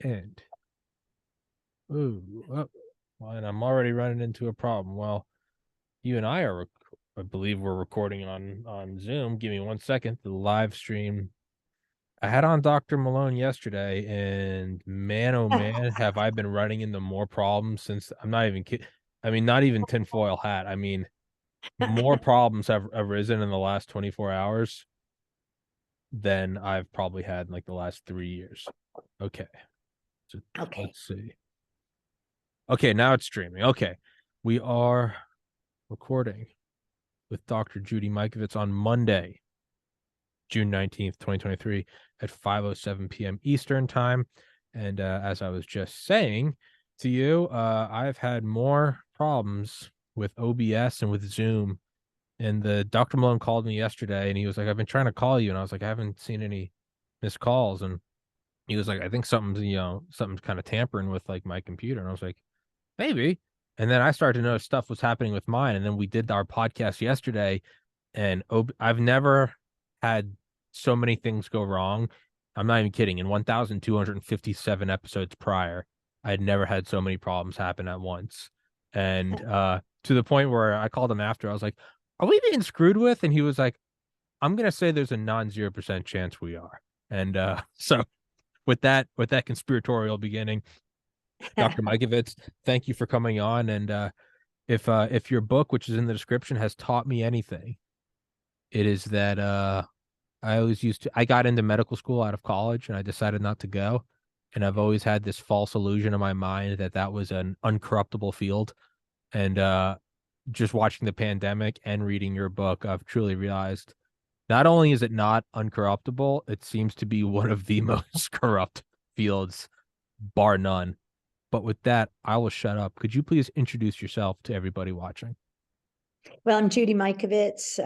And well, and I'm already running into a problem. Well, you and I are, I believe we're recording on Zoom. Give me 1 second. The live stream. I had on Dr. Malone yesterday, and man, oh man, have I been running into more problems since. I'm not even kidding. I mean, not even tinfoil hat. I mean, more problems have arisen in the last 24 hours than I've probably had in like the last 3 years. Okay. So Okay. let's see. Okay, now it's streaming. Okay. We are recording with Dr. Judy Mikovits on Monday, June 19th, 2023 at 5:07 p.m. Eastern time. And as I was just saying to you, I've had more problems with OBS and with Zoom. And the Dr. Malone called me yesterday and he was like, I've been trying to call you. And I was like, I haven't seen any missed calls. And he was like, I think something's kind of tampering with like my computer. And I was like, maybe. And then I started to notice stuff was happening with mine. And then we did our podcast yesterday, and I've never had so many things go wrong. I'm not even kidding. In 1,257 episodes prior, I had never had so many problems happen at once. And to the point where I called him after, I was like, are we being screwed with? And he was like, I'm gonna say there's a non-0% chance we are. And so with that conspiratorial beginning, Dr. Mikovits, thank you for coming on. And if your book, which is in the description, has taught me anything, it is that I got into medical school out of college and I decided not to go. And I've always had this false illusion in my mind that that was an uncorruptible field. And just watching the pandemic and reading your book, I've truly realized not only is it not uncorruptible, it seems to be one of the most corrupt fields, bar none. But with that, I will shut up. Could you please introduce yourself to everybody watching? Well, I'm Judy Mikovits.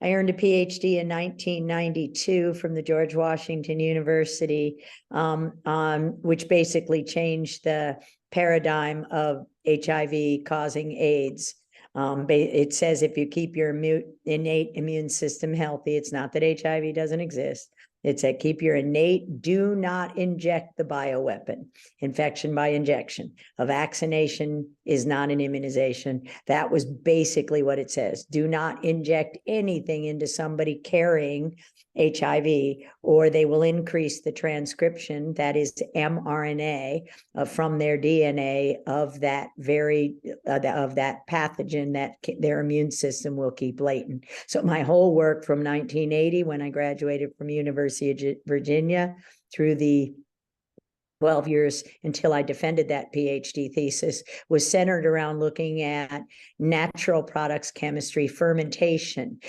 I earned a PhD in 1992 from the George Washington University, which basically changed the paradigm of HIV causing AIDS. It says if you keep your innate immune system healthy, it's not that HIV doesn't exist. It's that keep your innate, do not inject the bioweapon, infection by injection. A vaccination is not an immunization. That was basically what it says. Do not inject anything into somebody carrying HIV, or they will increase the transcription, that is mRNA, from their DNA of that pathogen that their immune system will keep latent. So my whole work from 1980, when I graduated from University of Virginia, through the 12 years until I defended that PhD thesis, was centered around looking at natural products chemistry, fermentation,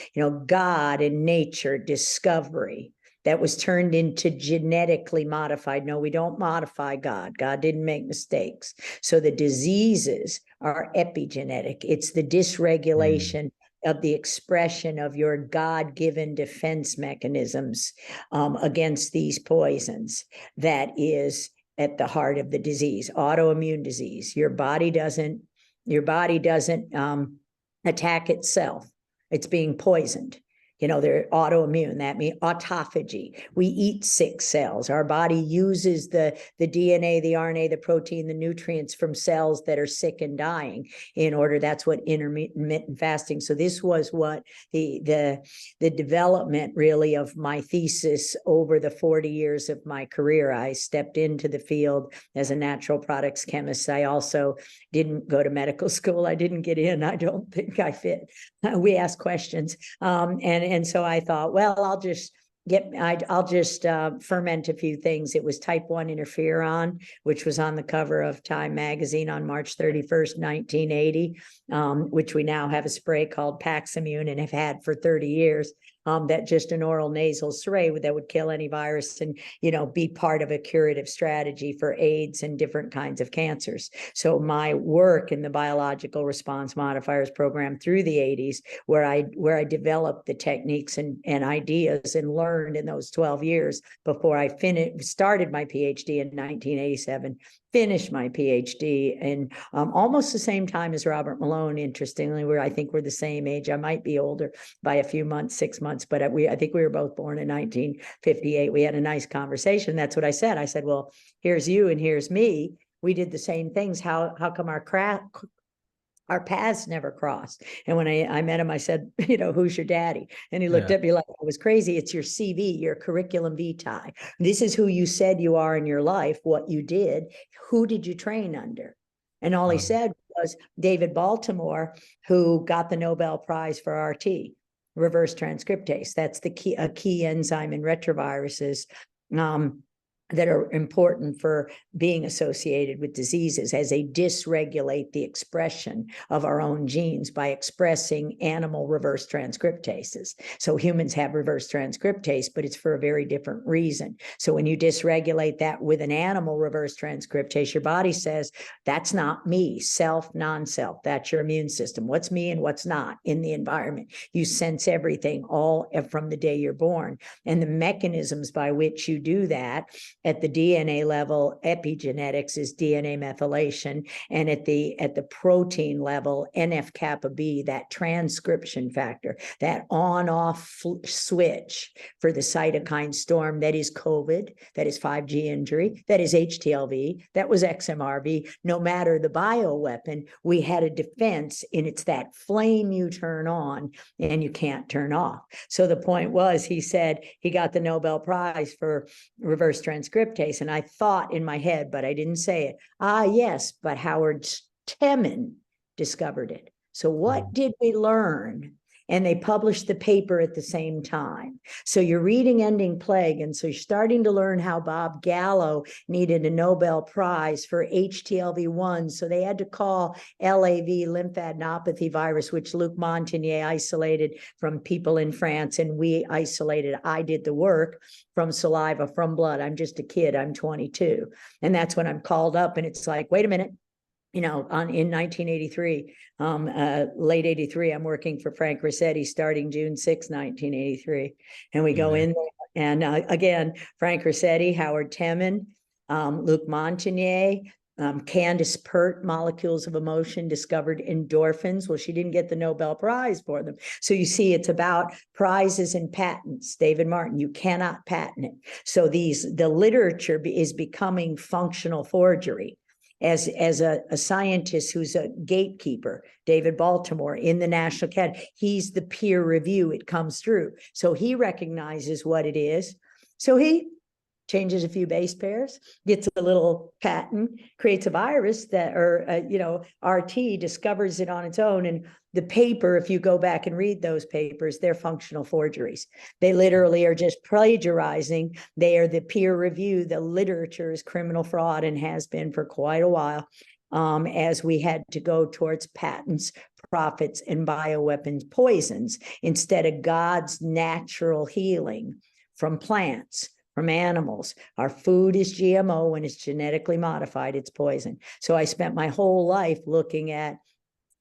God and nature, discovery that was turned into genetically modified. No, we don't modify God. God didn't make mistakes. So the diseases are epigenetic. It's the dysregulation of the expression of your God-given defense mechanisms against these poisons that is at the heart of the disease. Autoimmune disease. Your body doesn't attack itself. It's being poisoned. They're autoimmune. That means autophagy. We eat sick cells. Our body uses the DNA, the RNA, the protein, the nutrients from cells that are sick and dying in order. That's what intermittent fasting. So this was what the development really of my thesis over the 40 years of my career. I stepped into the field as a natural products chemist. I also didn't go to medical school. I didn't get in. I don't think I fit. We asked questions. And so I thought, well, I'll just ferment a few things. It was type 1 interferon, which was on the cover of Time magazine on March 31st, 1980, which we now have a spray called Paximune and have had for 30 years. That just an oral nasal spray that would kill any virus and, be part of a curative strategy for AIDS and different kinds of cancers. So my work in the biological response modifiers program through the 80s, where I developed the techniques and ideas and learned in those 12 years before I started my PhD in 1987, finished my PhD in almost the same time as Robert Malone. Interestingly, I think we're the same age. I might be older by a few months, 6 months, but I think we were both born in 1958. We had a nice conversation. That's what I said. I said, well, here's you and here's me. We did the same things. How come our paths never crossed? And when I met him, I said, who's your daddy? And he looked at me like I was crazy. It's your CV, your curriculum vitae. This is who you said you are in your life, what you did. Who did you train under? And all he said was David Baltimore, who got the Nobel Prize for RT, reverse transcriptase. That's a key enzyme in retroviruses. That are important for being associated with diseases, as they dysregulate the expression of our own genes by expressing animal reverse transcriptases. So humans have reverse transcriptase, but it's for a very different reason. So when you dysregulate that with an animal reverse transcriptase, your body says, that's not me, self, non-self, that's your immune system. What's me and what's not in the environment? You sense everything all from the day you're born. And the mechanisms by which you do that at the DNA level, epigenetics is DNA methylation, and at the protein level, NF-kappa B, that transcription factor, that on-off switch for the cytokine storm that is COVID, that is 5G injury, that is HTLV, that was XMRV. No matter the bioweapon, we had a defense, and it's that flame you turn on and you can't turn off. So the point was, he said he got the Nobel Prize for reverse transcriptase. And I thought in my head, but I didn't say it. Yes, but Howard Temin discovered it. So what did we learn? And they published the paper at the same time. So you're reading Ending Plague, and so you're starting to learn how Bob Gallo needed a Nobel Prize for HTLV1. So they had to call LAV, lymphadenopathy virus, which Luc Montagnier isolated from people in France, and we isolated. I did the work from saliva, from blood. I'm just a kid. I'm 22. And that's when I'm called up, and it's like, wait a minute. In 1983, late 83, I'm working for Frank Rossetti starting June 6, 1983. And we go in there, and again, Frank Rossetti, Howard Temin, Luc Montagnier, Candace Pert, molecules of emotion, discovered endorphins. Well, she didn't get the Nobel Prize for them. So you see, it's about prizes and patents. David Martin, you cannot patent it. So the literature is becoming functional forgery. As a scientist who's a gatekeeper, David Baltimore in the National Academy, he's the peer review, it comes through. So he recognizes what it is. So he changes a few base pairs, gets a little patent, creates a virus that, RT discovers it on its own. And the paper, if you go back and read those papers, they're functional forgeries. They literally are just plagiarizing. They are the peer review. The literature is criminal fraud and has been for quite a while, as we had to go towards patents, profits, and bioweapons poisons instead of God's natural healing from plants, from animals. Our food is GMO. When it's genetically modified, it's poison. So I spent my whole life looking at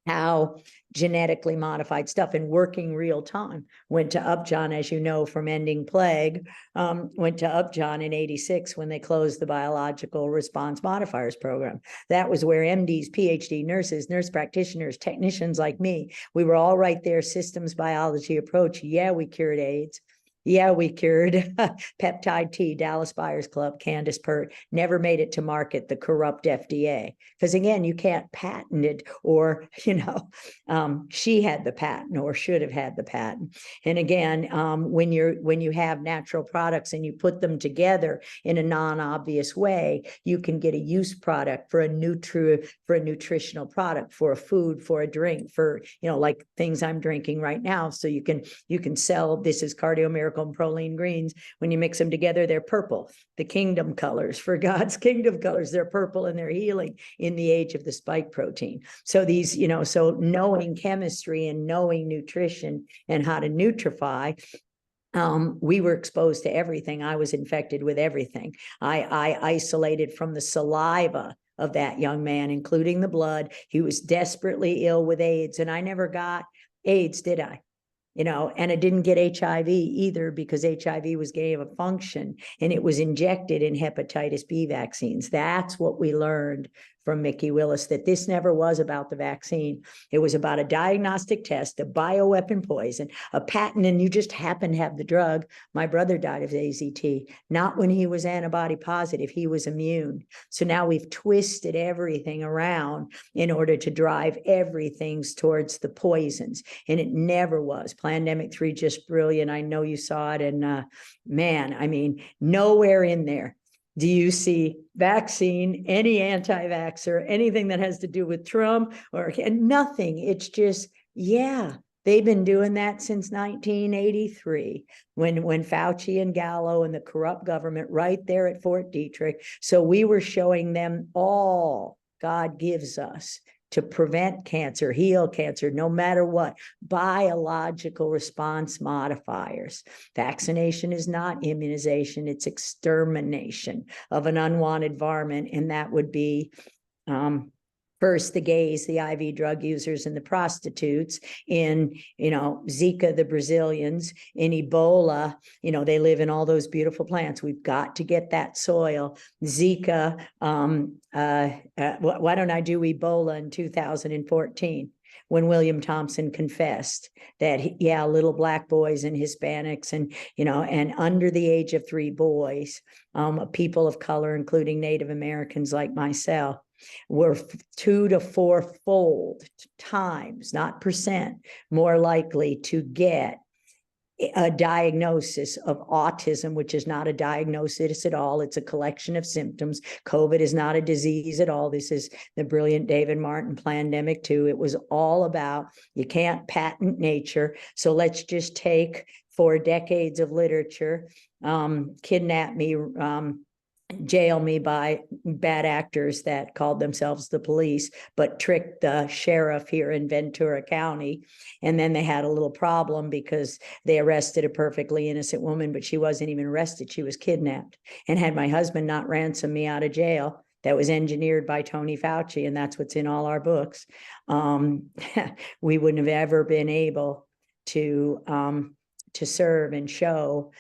how genetically modified stuff and working real time. Went to Upjohn, as you know, from Ending Plague, went to Upjohn in 86 when they closed the biological response modifiers program. That was where MDs, PhD nurses, nurse practitioners, technicians like me, we were all right there, systems biology approach. Yeah, we cured AIDS. Yeah, we cured peptide T, Dallas Buyers Club, Candace Pert, never made it to market, the corrupt FDA. Because again, you can't patent it, or, she had the patent or should have had the patent. And again, when you have natural products and you put them together in a non-obvious way, you can get a use product for a nutritional product, for a food, for a drink, for, like things I'm drinking right now. So you can sell, this is Cardio Miracle and Proline Greens. When you mix them together, they're purple. The kingdom colors, for God's kingdom colors, they're purple, and they're healing in the age of the spike protein. So these, so knowing chemistry and knowing nutrition and how to nutrify, we were exposed to everything. I was infected with everything. I isolated from the saliva of that young man, including the blood. He was desperately ill with AIDS, and I never got AIDS, did I? and it didn't get HIV either because HIV was gain of function and it was injected in hepatitis B vaccines. That's what we learned from Mickey Willis, that this never was about the vaccine. It was about a diagnostic test, a bioweapon poison, a patent, and you just happen to have the drug. My brother died of AZT, not when he was antibody positive, he was immune. So now we've twisted everything around in order to drive everything towards the poisons. And it never was. Plandemic 3, just brilliant. I know you saw it. And man, I mean, nowhere in there do you see vaccine, any anti-vaxxer, anything that has to do with Trump or nothing. It's just, yeah, they've been doing that since 1983 when Fauci and Gallo and the corrupt government right there at Fort Detrick. So we were showing them all God gives us to prevent cancer, heal cancer, no matter what, biological response modifiers. Vaccination is not immunization, it's extermination of an unwanted varmint, and that would be first the gays, the IV drug users, and the prostitutes. In Zika, the Brazilians. In Ebola, they live in all those beautiful plants. We've got to get that soil. Zika, why don't I do Ebola in 2014? When William Thompson confessed that, little black boys and Hispanics and, and under the age of 3 boys, people of color, including Native Americans like myself, were 2 to 4-fold times, not percent, more likely to get a diagnosis of autism, which is not a diagnosis at all. It's a collection of symptoms. COVID is not a disease at all. This is the brilliant David Martin Plandemic 2. It was all about, you can't patent nature. So let's just take 4 decades of literature, kidnap me, jail me by bad actors that called themselves the police, but tricked the sheriff here in Ventura County. And then they had a little problem because they arrested a perfectly innocent woman, but she wasn't even arrested. She was kidnapped. And had my husband not ransomed me out of jail, that was engineered by Tony Fauci, and that's what's in all our books, we wouldn't have ever been able to serve and show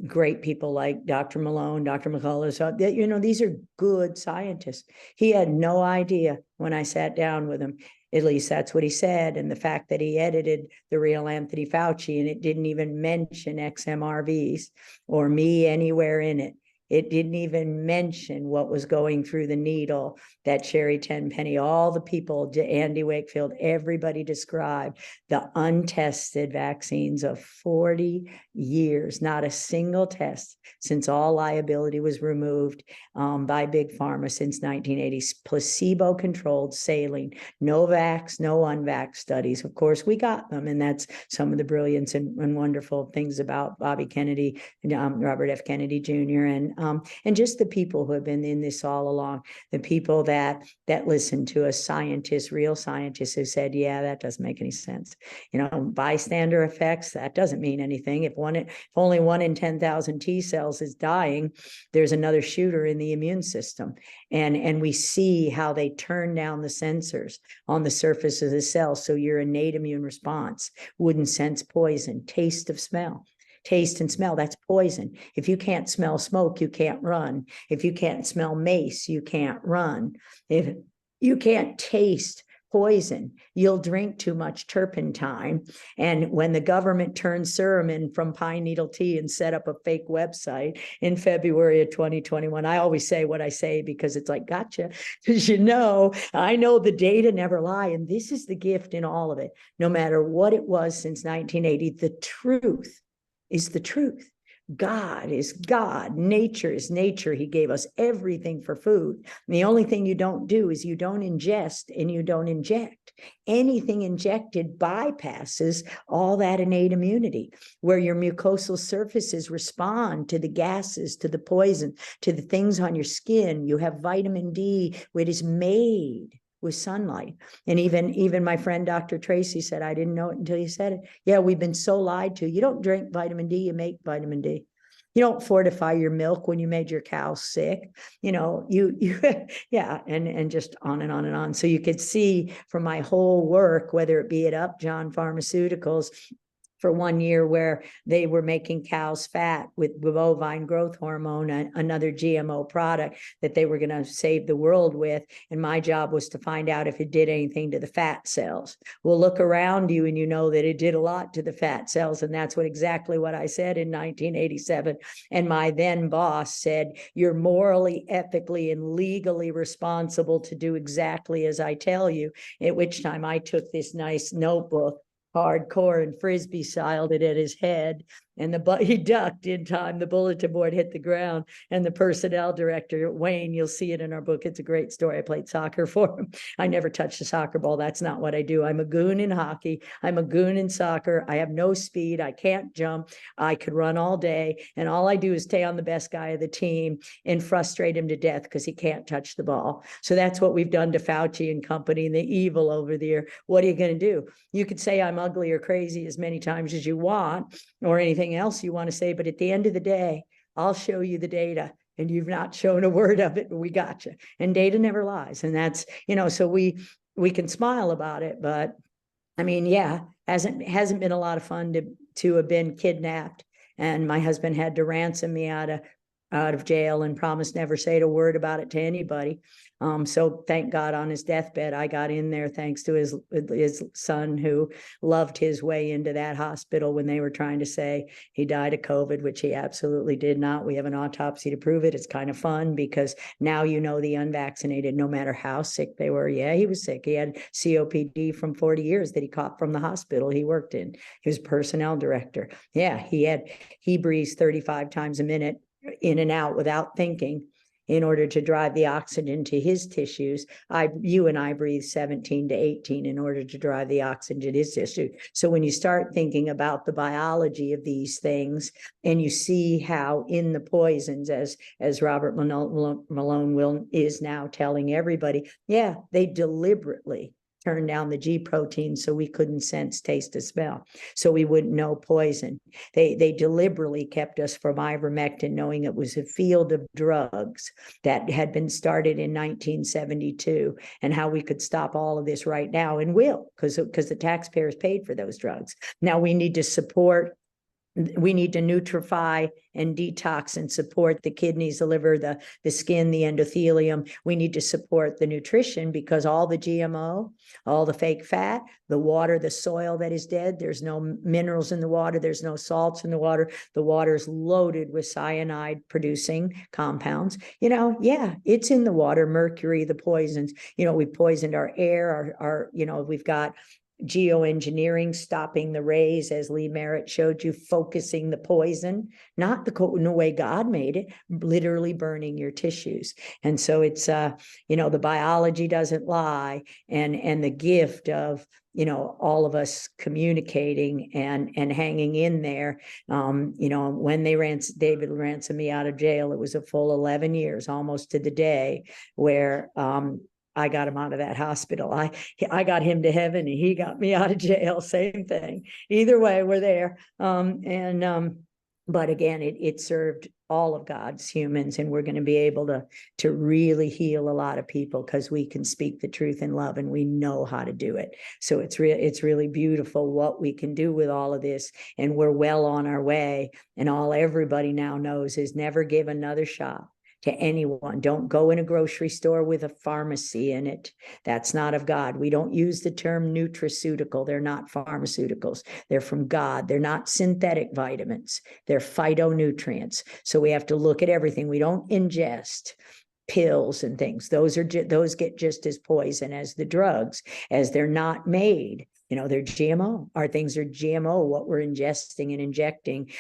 great people like Dr. Malone, Dr. McCullough. So that, these are good scientists. He had no idea when I sat down with him. At least that's what he said. And the fact that he edited the real Anthony Fauci and it didn't even mention XMRVs or me anywhere in it. It didn't even mention what was going through the needle, that Sherry Tenpenny, all the people, Andy Wakefield, everybody described the untested vaccines of 40 years, not a single test since all liability was removed by Big Pharma since 1980, placebo-controlled saline, no vax, no unvax studies. Of course, we got them, and that's some of the brilliance and wonderful things about Bobby Kennedy, Robert F. Kennedy Jr., and just the people who have been in this all along, the people that listen to us, scientists, real scientists who said, yeah, that doesn't make any sense. Bystander effects, that doesn't mean anything. If only 1 in 10,000 T cells is dying, there's another shooter in the immune system. And we see how they turn down the sensors on the surface of the cell. So your innate immune response wouldn't sense poison, taste of smell. Taste and smell, that's poison. If you can't smell smoke, you can't run. If you can't smell mace, you can't run. If you can't taste poison, you'll drink too much turpentine. And when the government turned serum in from pine needle tea and set up a fake website in February of 2021, I always say what I say because it's like, gotcha. Because I know the data never lie. And this is the gift in all of it. No matter what it was since 1980, the truth is the truth. God is God. Nature is nature. He gave us everything for food. And the only thing you don't do is you don't ingest and you don't inject. Anything injected bypasses all that innate immunity, where your mucosal surfaces respond to the gases, to the poison, to the things on your skin. You have vitamin D, which is made with sunlight. And even my friend Dr. Tracy said, I didn't know it until you said it. Yeah, we've been so lied to. You don't drink vitamin D, you make vitamin D. You don't fortify your milk when you made your cow sick. Yeah, and just on and on and on. So you could see from my whole work, whether it be at Upjohn Pharmaceuticals, for 1 year where they were making cows fat with bovine growth hormone, another GMO product that they were going to save the world with. And my job was to find out if it did anything to the fat cells. Well, look around you and you know that it did a lot to the fat cells. And that's exactly what I said in 1987. And my then boss said, you're morally, ethically, and legally responsible to do exactly as I tell you. At which time I took this nice notebook, hardcore and frisbee styled it at his head, and he ducked in time. The bulletin board hit the ground, and the personnel director, Wayne, you'll see it in our book. It's a great story. I played soccer for him. I never touched a soccer ball. That's not what I do. I'm a goon in hockey. I'm a goon in soccer. I have no speed. I can't jump. I could run all day. And all I do is stay on the best guy of the team and frustrate him to death because he can't touch the ball. So that's what we've done to Fauci and company and the evil over there. What are you going to do? You could say I'm ugly or crazy as many times as you want, or anything else you want to say, but at the end of the day, I'll show you the data, and you've not shown a word of it, but we got you. And data never lies. And that's, so we can smile about it, but I mean, yeah, hasn't been a lot of fun to have been kidnapped, and my husband had to ransom me out of jail and promised never say a word about it to anybody. So thank God on his deathbed, I got in there thanks to his son, who loved his way into that hospital when they were trying to say he died of COVID, which he absolutely did not. We have an autopsy to prove it. It's kind of fun because now the unvaccinated, no matter how sick they were, yeah, he was sick. He had COPD from 40 years that he caught from the hospital he worked in. He was personnel director. Yeah, he breathes 35 times a minute in and out without thinking in order to drive the oxygen to his tissues. You and I breathe 17 to 18 in order to drive the oxygen to his tissue. So when you start thinking about the biology of these things, and you see how in the poisons, as Robert Malone is now telling everybody, yeah, they deliberately turned down the G protein so we couldn't sense, taste, or smell, so we wouldn't know poison. They deliberately kept us from ivermectin, knowing it was a field of drugs that had been started in 1972, and how we could stop all of this right now, and will, because the taxpayers paid for those drugs. Now we need to nutrify and detox and support the kidneys, the liver, the skin, the endothelium. We need to support the nutrition, because all the GMO, all the fake fat, the water, the soil that is dead, there's no minerals in the water, there's no salts in the water. The water is loaded with cyanide producing compounds. Yeah, it's in the water, mercury, the poisons. We've poisoned our air, we've got geoengineering, stopping the rays, as Lee Merritt showed you, focusing the poison, not the way God made it, literally burning your tissues. And so it's, the biology doesn't lie, and the gift of, all of us communicating and hanging in there. When David ransomed me out of jail, it was a full 11 years, almost to the day, where, I got him out of that hospital. I got him to heaven, and he got me out of jail. Same thing. Either way, we're there. But again, it served all of God's humans, and we're going to be able to really heal a lot of people because we can speak the truth in love, and we know how to do it. So it's really beautiful what we can do with all of this, and we're well on our way. And all everybody now knows is never give another shot to anyone. Don't go in a grocery store with a pharmacy in it. That's not of God. We don't use the term nutraceutical. They're not pharmaceuticals. They're from God. They're not synthetic vitamins. They're phytonutrients. So we have to look at everything. We don't ingest pills and things. Those get just as poison as the drugs, as they're not made. They're GMO. Our things are GMO, what we're ingesting and injecting.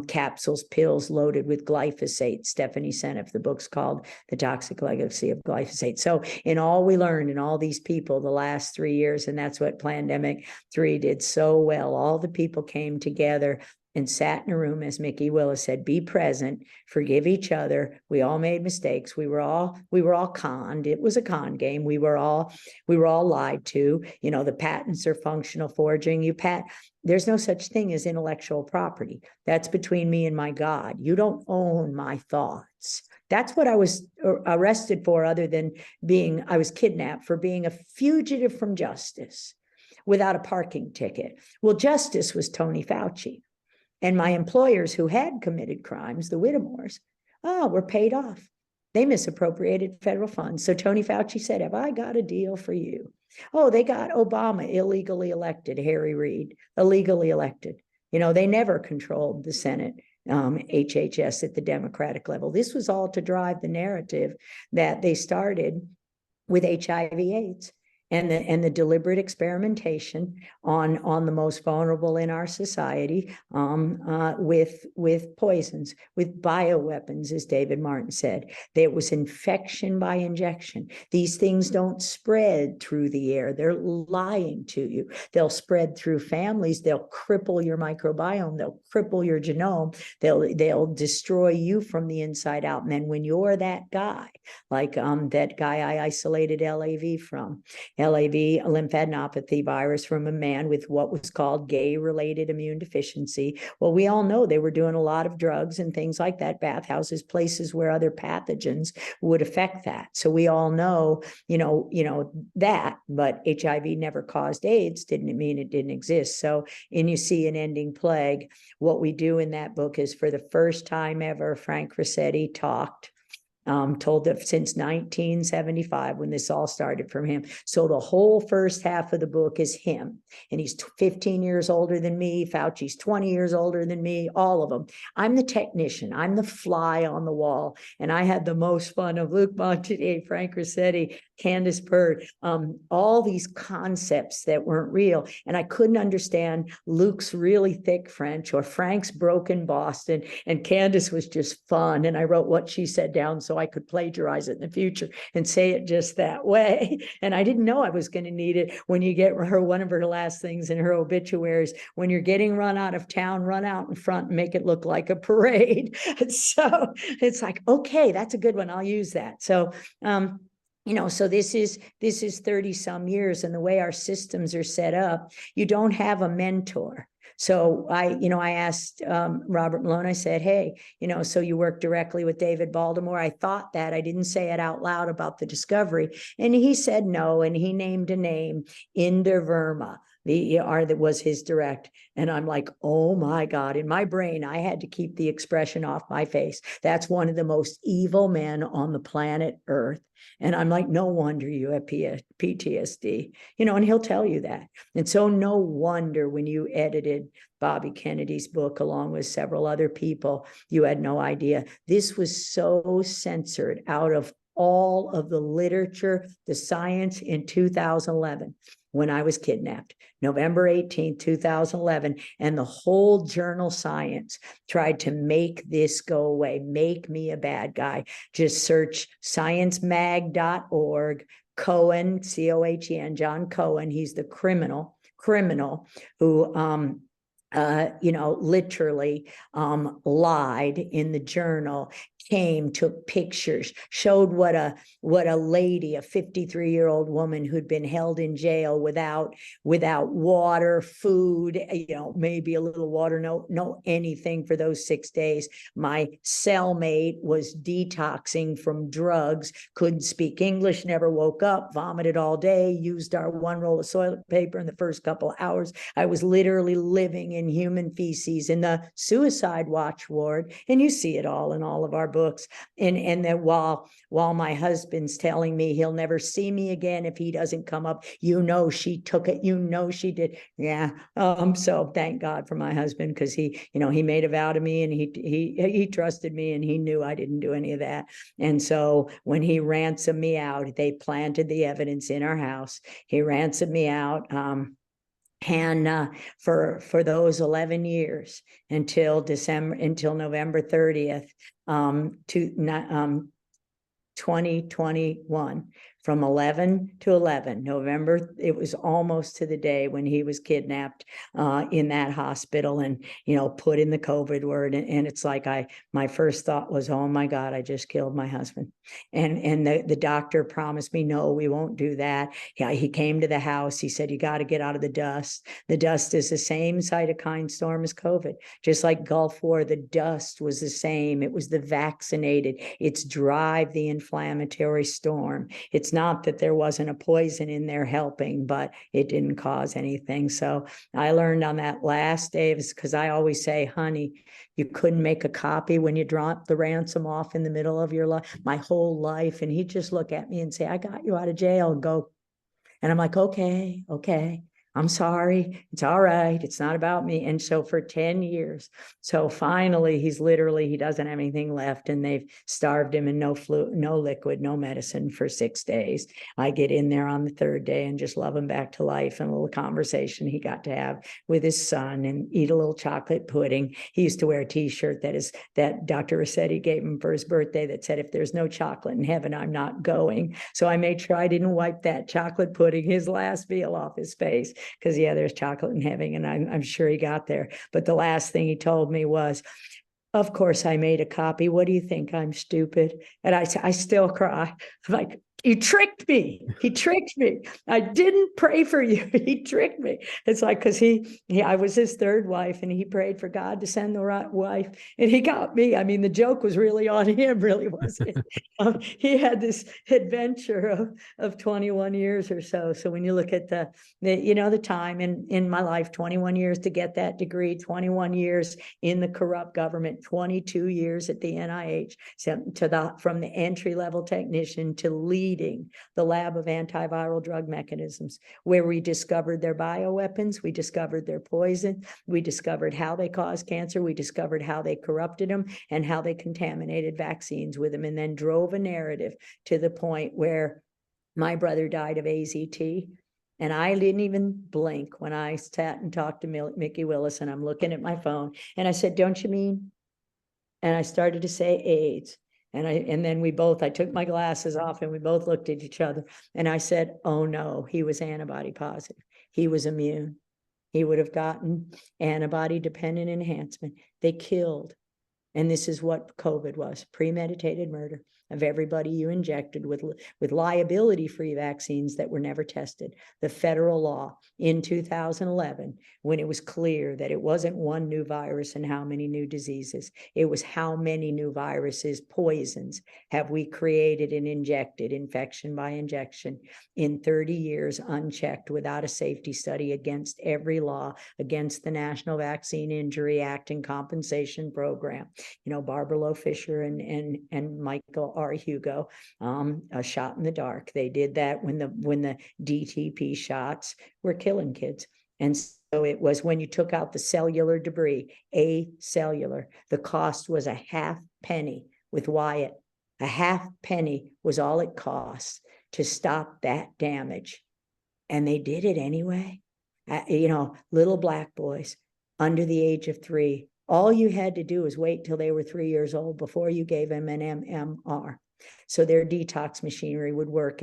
Capsules, pills loaded with glyphosate. Stephanie Seneff, the book's called The Toxic Legacy of Glyphosate. So in all we learned in all these people the last 3 years, and that's what Pandemic 3 did so well, all the people came together and sat in a room, as Mickey Willis said, be present, forgive each other. We all made mistakes. We were all conned. It was a con game. We were all lied to. The patents are functional forging. There's no such thing as intellectual property. That's between me and my God. You don't own my thoughts. That's what I was arrested for, other than I was kidnapped for being a fugitive from justice. without a parking ticket. Well, justice was Tony Fauci. And my employers who had committed crimes, the Whittemores, were paid off. They misappropriated federal funds. So Tony Fauci said, have I got a deal for you? Oh, they got Obama illegally elected, Harry Reid, illegally elected. You know, they never controlled the Senate, HHS at the Democratic level. This was all to drive the narrative that they started with HIV/AIDS. And the deliberate experimentation on the most vulnerable in our society, with poisons, with bioweapons, as David Martin said. There was infection by injection. These things don't spread through the air. They're lying to you. They'll spread through families. They'll cripple your microbiome. They'll cripple your genome. They'll destroy you from the inside out. And then when you're that guy, like that guy I isolated LAV from, LAV, a lymphadenopathy virus from a man with what was called gay-related immune deficiency. Well, we all know they were doing a lot of drugs and things like that, bathhouses, places where other pathogens would affect that. So we all know, that, but HIV never caused AIDS, didn't mean it didn't exist. So, and you see an ending plague. What we do in that book is, for the first time ever, Frank Rossetti talked, told that since 1975, when this all started from him. So the whole first half of the book is him. And he's 15 years older than me. Fauci's 20 years older than me, all of them. I'm the technician. I'm the fly on the wall. And I had the most fun of Luc Montagnier, Frank Rossetti, Candace Pert, all these concepts that weren't real. And I couldn't understand Luc's really thick French or Frank's broken Boston. And Candace was just fun. And I wrote what she said down so I could plagiarize it in the future and say it just that way. And I didn't know I was going to need it. When you get her, one of her last things in her obituaries, when you're getting run out of town, run out in front and make it look like a parade. So it's like, okay, that's a good one. I'll use that. So, so this is 30 some years, and the way our systems are set up, you don't have a mentor. So I asked Robert Malone, I said, hey, so you work directly with David Baltimore. I thought that. I didn't say it out loud about the discovery. And he said no, and he named a name, Inder Verma. The ER that was his direct. And I'm like, oh my God, in my brain, I had to keep the expression off my face. That's one of the most evil men on the planet Earth. And I'm like, no wonder you have PTSD, and he'll tell you that. And so no wonder when you edited Bobby Kennedy's book, along with several other people, you had no idea. This was so censored out of all of the literature, the science in 2011. When I was kidnapped, November 18, 2011, and the whole journal Science tried to make this go away, make me a bad guy. Just search sciencemag.org, Cohen, C-O-H-E-N, John Cohen. He's the criminal who literally lied in the journal, came, took pictures, showed what a lady, a 53-year-old woman who'd been held in jail without water, food, maybe a little water, no anything for those 6 days. My cellmate was detoxing from drugs, couldn't speak English, never woke up, vomited all day, used our one roll of toilet paper in the first couple of hours. I was literally living in human feces in the suicide watch ward. And you see it all in all of our books. And that while my husband's telling me he'll never see me again if he doesn't come up, she took it, she did. Yeah. So thank God for my husband, because he made a vow to me, and he trusted me, and he knew I didn't do any of that. And so when he ransomed me out, they planted the evidence in our house. He ransomed me out. And for those 11 years until November 30th, 2021, from 11 to 11 November, it was almost to the day when he was kidnapped in that hospital and, put in the COVID word. And it's like, my first thought was, oh my God, I just killed my husband. And the doctor promised me, no, we won't do that. Yeah, he came to the house. He said, you got to get out of the dust. The dust is the same cytokine storm as COVID. Just like Gulf War, the dust was the same. It was the vaccinated. It's drive the inflammatory storm. It's not that there wasn't a poison in there helping, but it didn't cause anything. So I learned on that last day, because I always say, honey, you couldn't make a copy when you dropped the ransom off in the middle of your life, my whole life. And he'd just look at me and say, I got you out of jail, and go. And I'm like, okay, I'm sorry. It's all right. It's not about me. And so for 10 years, so finally he doesn't have anything left, and they've starved him, and no liquid, no medicine for 6 days. I get in there on the third day and just love him back to life, and a little conversation he got to have with his son, and eat a little chocolate pudding. He used to wear a t-shirt that Dr. Rossetti gave him for his birthday that said, if there's no chocolate in heaven, I'm not going. So I made sure I didn't wipe that chocolate pudding, his last meal, off his face. Because there's chocolate in heaven, and I'm sure he got there. But the last thing he told me was, of course I made a copy. What do you think? I'm stupid. And I still cry. I'm like, you tricked me. He tricked me. I didn't pray for you. He tricked me. It's like, because I was his third wife, and he prayed for God to send the right wife, and he got me. I mean, the joke was really on him, really wasn't. He had this adventure of 21 years or so. So when you look at the time in my life, 21 years to get that degree, 21 years in the corrupt government, 22 years at the NIH, so from the entry-level technician to leading the lab of antiviral drug mechanisms, where we discovered their bioweapons, we discovered their poison, we discovered how they caused cancer, we discovered how they corrupted them, and how they contaminated vaccines with them, and then drove a narrative to the point where my brother died of AZT. And I didn't even blink when I sat and talked to Mickey Willis, and I'm looking at my phone, and I said, don't you mean? And I started to say AIDS. And then I took my glasses off, and we both looked at each other, and I said, oh no, he was antibody positive. He was immune. He would have gotten antibody dependent enhancement. They killed. And this is what COVID was: premeditated murder of everybody you injected with liability-free vaccines that were never tested. The federal law in 2011, when it was clear that it wasn't one new virus and how many new diseases, it was how many new viruses, poisons, have we created and injected, infection by injection, in 30 years, unchecked, without a safety study, against every law, against the National Vaccine Injury Act and Compensation Program. Barbara Lowe Fisher and Michael R. Hugo, a shot in the dark. They did that when the DTP shots were killing kids. And so it was when you took out the cellular debris, acellular, the cost was a half penny with Wyatt. A half penny was all it cost to stop that damage. And they did it anyway. Little black boys under the age of 3. All you had to do was wait till they were 3 years old before you gave them an MMR. So their detox machinery would work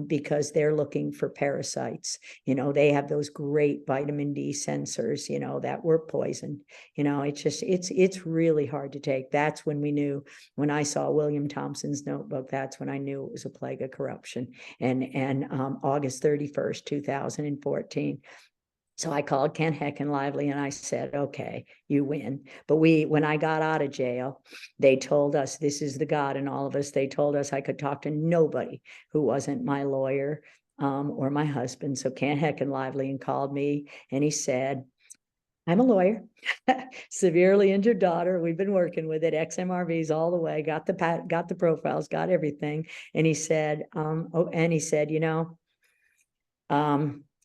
because they're looking for parasites. They have those great vitamin D sensors, that were poisoned. It's really hard to take. That's when we knew, when I saw William Thompson's notebook, that's when I knew it was a plague of corruption. And August 31st, 2014. So I called Ken Heckenlively and I said, okay, you win. But when I got out of jail, they told us, this is the God in all of us. They told us I could talk to nobody who wasn't my lawyer or my husband. So Ken Heckenlively called me and he said, I'm a lawyer, severely injured daughter. We've been working with it, XMRVs all the way, got the profiles, got everything. And he said, a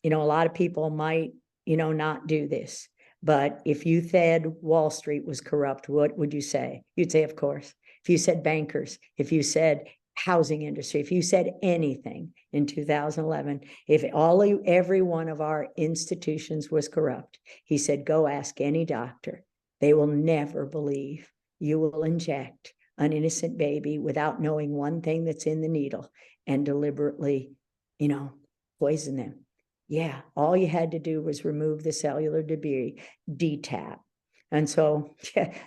lot of people might, not do this. But if you said Wall Street was corrupt, what would you say? You'd say, of course. If you said bankers, if you said housing industry, if you said anything in 2011, if every one of our institutions was corrupt, he said, go ask any doctor. They will never believe you will inject an innocent baby without knowing one thing that's in the needle and deliberately, poison them. Yeah, all you had to do was remove the cellular debris, DTaP. And so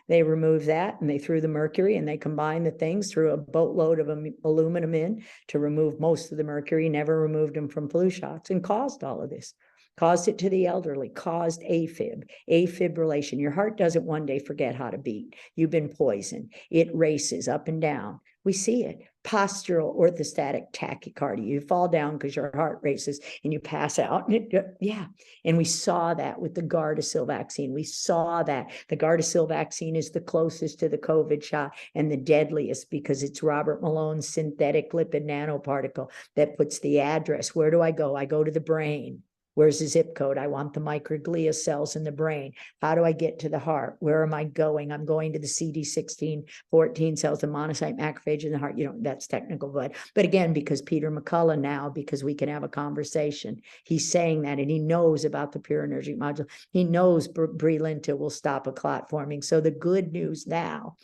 they removed that and they threw the mercury and they combined the things, threw a boatload of aluminum in to remove most of the mercury, never removed them from flu shots, and caused all of this. caused it to the elderly, caused AFib, afibrillation. Your heart doesn't one day forget how to beat. You've been poisoned. It races up and down. We see it. Postural orthostatic tachycardia. You fall down because your heart races and you pass out. Yeah. And we saw that with the Gardasil vaccine. We saw that the Gardasil vaccine is the closest to the COVID shot and the deadliest because it's Robert Malone's synthetic lipid nanoparticle that puts the address. Where do I go? I go to the brain. Where's the zip code? I want the microglia cells in the brain. How do I get to the heart? Where am I going? I'm going to the CD16, 14 cells, the monocyte macrophage in the heart. You know, that's technical, but again, because Peter McCullough now, because we can have a conversation, he's saying that, and he knows about the purinergic module. He knows Brilinta will stop a clot forming. So the good news now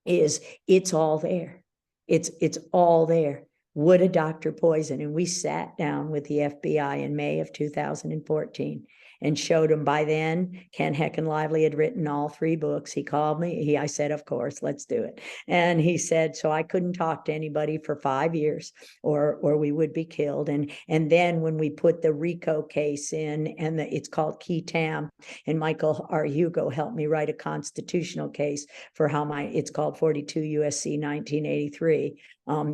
is it's all there. It's all there. Would a doctor poison? And we sat down with the FBI in May of 2014 and showed him. By then, Ken Heckenlively had written all 3 books. He called me. I said, of course, let's do it. And he said, so I couldn't talk to anybody for 5 years or we would be killed. And then when we put the RICO case in, and it's called Key Tam, and Michael R. Hugo helped me write a constitutional case for it's called 42 USC 1983.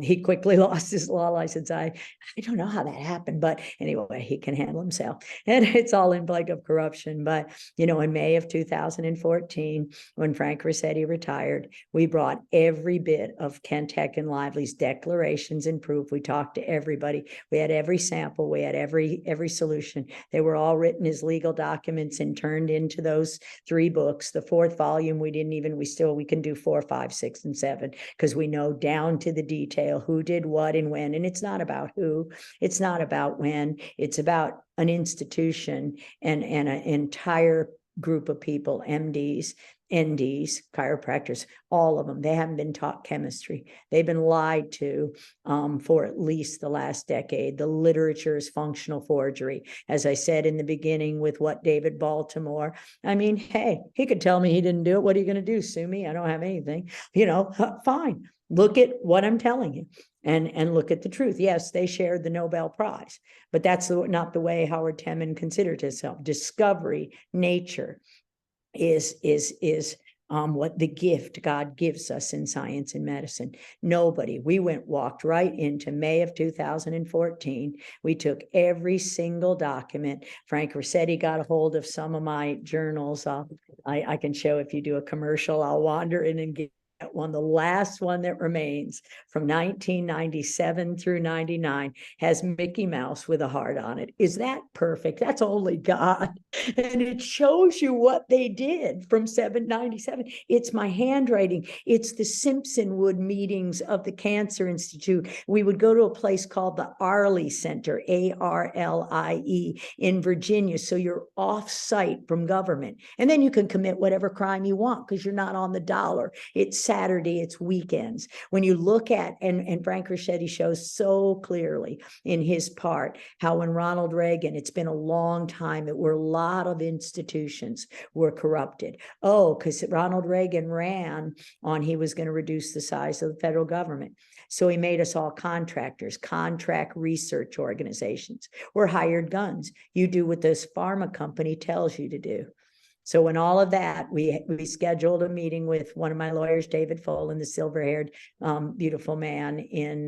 He quickly lost his law license. I don't know how that happened, but anyway, he can handle himself. And it's all in plague of corruption. But, you know, in May of 2014, when Frank Rossetti retired, we brought every bit of Ken Heckenlively's declarations and proof. We talked to everybody. We had every sample. We had every solution. They were all written as legal documents and turned into those 3 books. The 4th volume, we can do 4, 5, 6, and 7, because we know down to the detail who did what and when. And it's not about who, it's not about when, it's about an institution and an entire group of people, MDs, NDs, chiropractors, all of them. They haven't been taught chemistry. They've been lied to for at least the last decade. The literature is functional forgery. As I said in the beginning with what David Baltimore, I mean, hey, he could tell me he didn't do it. What are you going to do? Sue me? I don't have anything. You know, fine. Look at what I'm telling you and look at the truth. Yes, they shared the Nobel Prize, but that's not the way Howard Temin considered himself. Discovery, nature is what the gift God gives us in science and medicine. Nobody. We walked right into May of 2014. We took every single document. Frank Rossetti got a hold of some of my journals. I can show, if you do a commercial, I'll wander in and get one. The last one that remains from 1997 through 99 has Mickey Mouse with a heart on it. Is that perfect? That's only God. And it shows you what they did from 797. It's my handwriting. It's the Simpsonwood meetings of the Cancer Institute. We would go to a place called the Arlie Center, ARLIE, in Virginia. So you're off site from government. And then you can commit whatever crime you want because you're not on the dollar. It's Saturday, it's weekends. When you look at, and Frank Rossetti shows so clearly in his part, how when Ronald Reagan, it's been a long time, it were a lot of institutions were corrupted. Oh, because Ronald Reagan ran on he was going to reduce the size of the federal government. So he made us all contractors, contract research organizations. We're hired guns. You do what this pharma company tells you to do. So when all of that, we scheduled a meeting with one of my lawyers, David Folin, the silver-haired, beautiful man in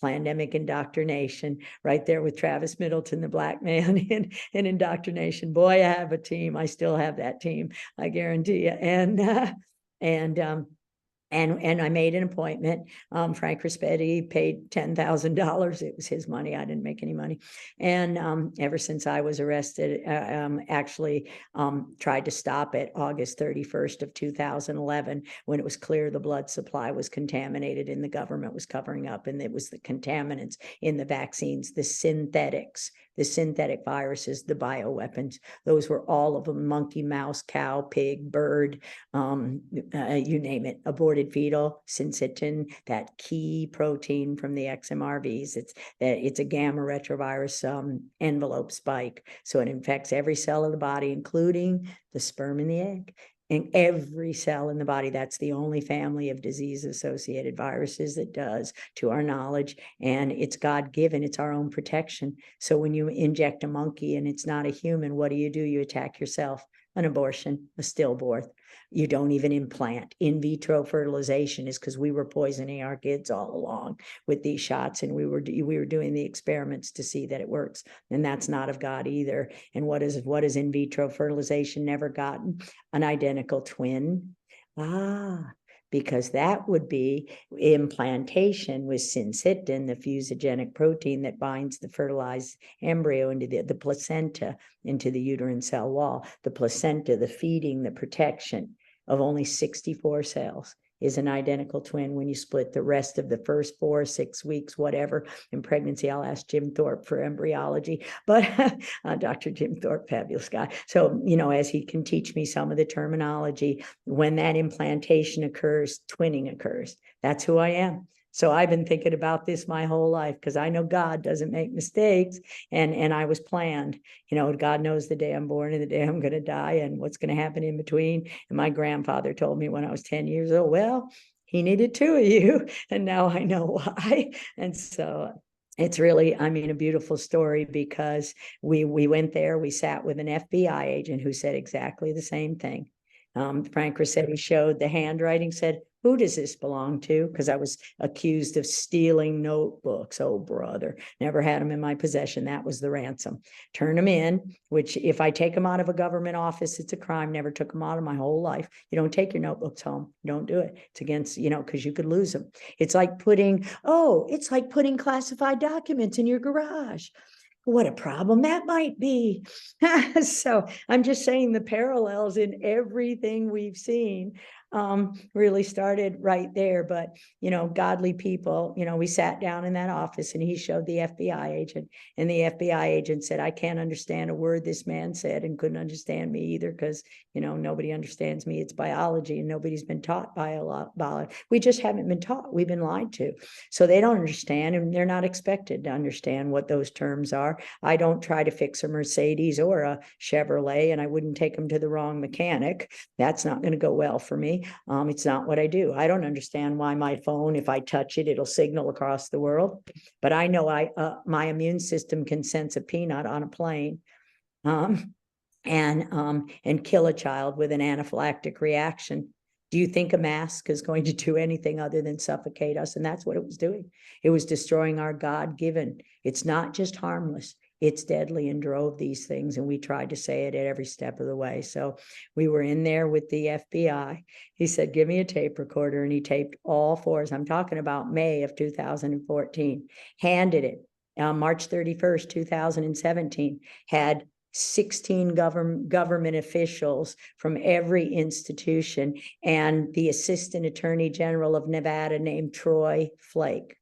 Plandemic Indoctrination, right there with Travis Middleton, the black man in Indoctrination. Boy, I have a team. I still have that team, I guarantee you. And I made an appointment. Frank Rossetti paid $10,000. It was his money. I didn't make any money. And ever since I was arrested, actually tried to stop it August 31st of 2011, when it was clear the blood supply was contaminated and the government was covering up, and it was the contaminants in the vaccines, the synthetics, the synthetic viruses, the bioweapons. Those were all of them: monkey, mouse, cow, pig, bird, you name it. Aborted fetal, syncytin, that key protein from the XMRVs. It's a gamma retrovirus envelope spike. So it infects every cell of the body, including the sperm in the egg. in every cell in the body. That's the only family of disease-associated viruses that does, to our knowledge, and it's God-given. It's our own protection. So when you inject a monkey and it's not a human, what do? You attack yourself. An abortion, a stillbirth. You don't even implant. In vitro fertilization is because we were poisoning our kids all along with these shots, and we were doing the experiments to see that it works, and that's not of God either. And what is in vitro fertilization never gotten? An identical twin. Because that would be implantation with syncytin, the fusogenic protein that binds the fertilized embryo into the placenta, into the uterine cell wall. The placenta, the feeding, the protection of only 64 cells is an identical twin. When you split the rest of the first 4 or 6 weeks, whatever, in pregnancy, I'll ask Jim Thorpe for embryology, but Dr. Jim Thorpe, fabulous guy. So, as he can teach me some of the terminology, when that implantation occurs, twinning occurs. That's who I am. So I've been thinking about this my whole life, because I know God doesn't make mistakes, and I was planned. God knows the day I'm born and the day I'm going to die and what's going to happen in between. And my grandfather told me when I was 10 years old, well, he needed 2 of you, and now I know why. And so it's really, a beautiful story, because we went there, we sat with an FBI agent who said exactly the same thing. Frank Rossetti showed the handwriting, said, who does this belong to? Because I was accused of stealing notebooks. Oh, brother, never had them in my possession. That was the ransom. Turn them in, which if I take them out of a government office, it's a crime. Never took them out of my whole life. You don't take your notebooks home. Don't do it. It's against, because you could lose them. It's like putting classified documents in your garage. What a problem that might be. So I'm just saying the parallels in everything we've seen really started right there. But, godly people, we sat down in that office and he showed the FBI agent, and the FBI agent said, I can't understand a word this man said, and couldn't understand me either, because, nobody understands me. It's biology, and nobody's been taught biology. We just haven't been taught. We've been lied to. So they don't understand, and they're not expected to understand what those terms are. I don't try to fix a Mercedes or a Chevrolet, and I wouldn't take them to the wrong mechanic. That's not going to go well for me. It's not what I do. I don't understand why my phone, if I touch it, it'll signal across the world. But I know my immune system can sense a peanut on a plane and kill a child with an anaphylactic reaction. Do you think a mask is going to do anything other than suffocate us? And that's what it was doing. It was destroying our God-given. It's not just harmless. It's deadly, and drove these things. And we tried to say it at every step of the way. So we were in there with the FBI. He said, give me a tape recorder. And he taped all 4s. I'm talking about May of 2014. Handed it. March 31st, 2017. Had 16 government officials from every institution, and the Assistant Attorney General of Nevada named Troy Flake.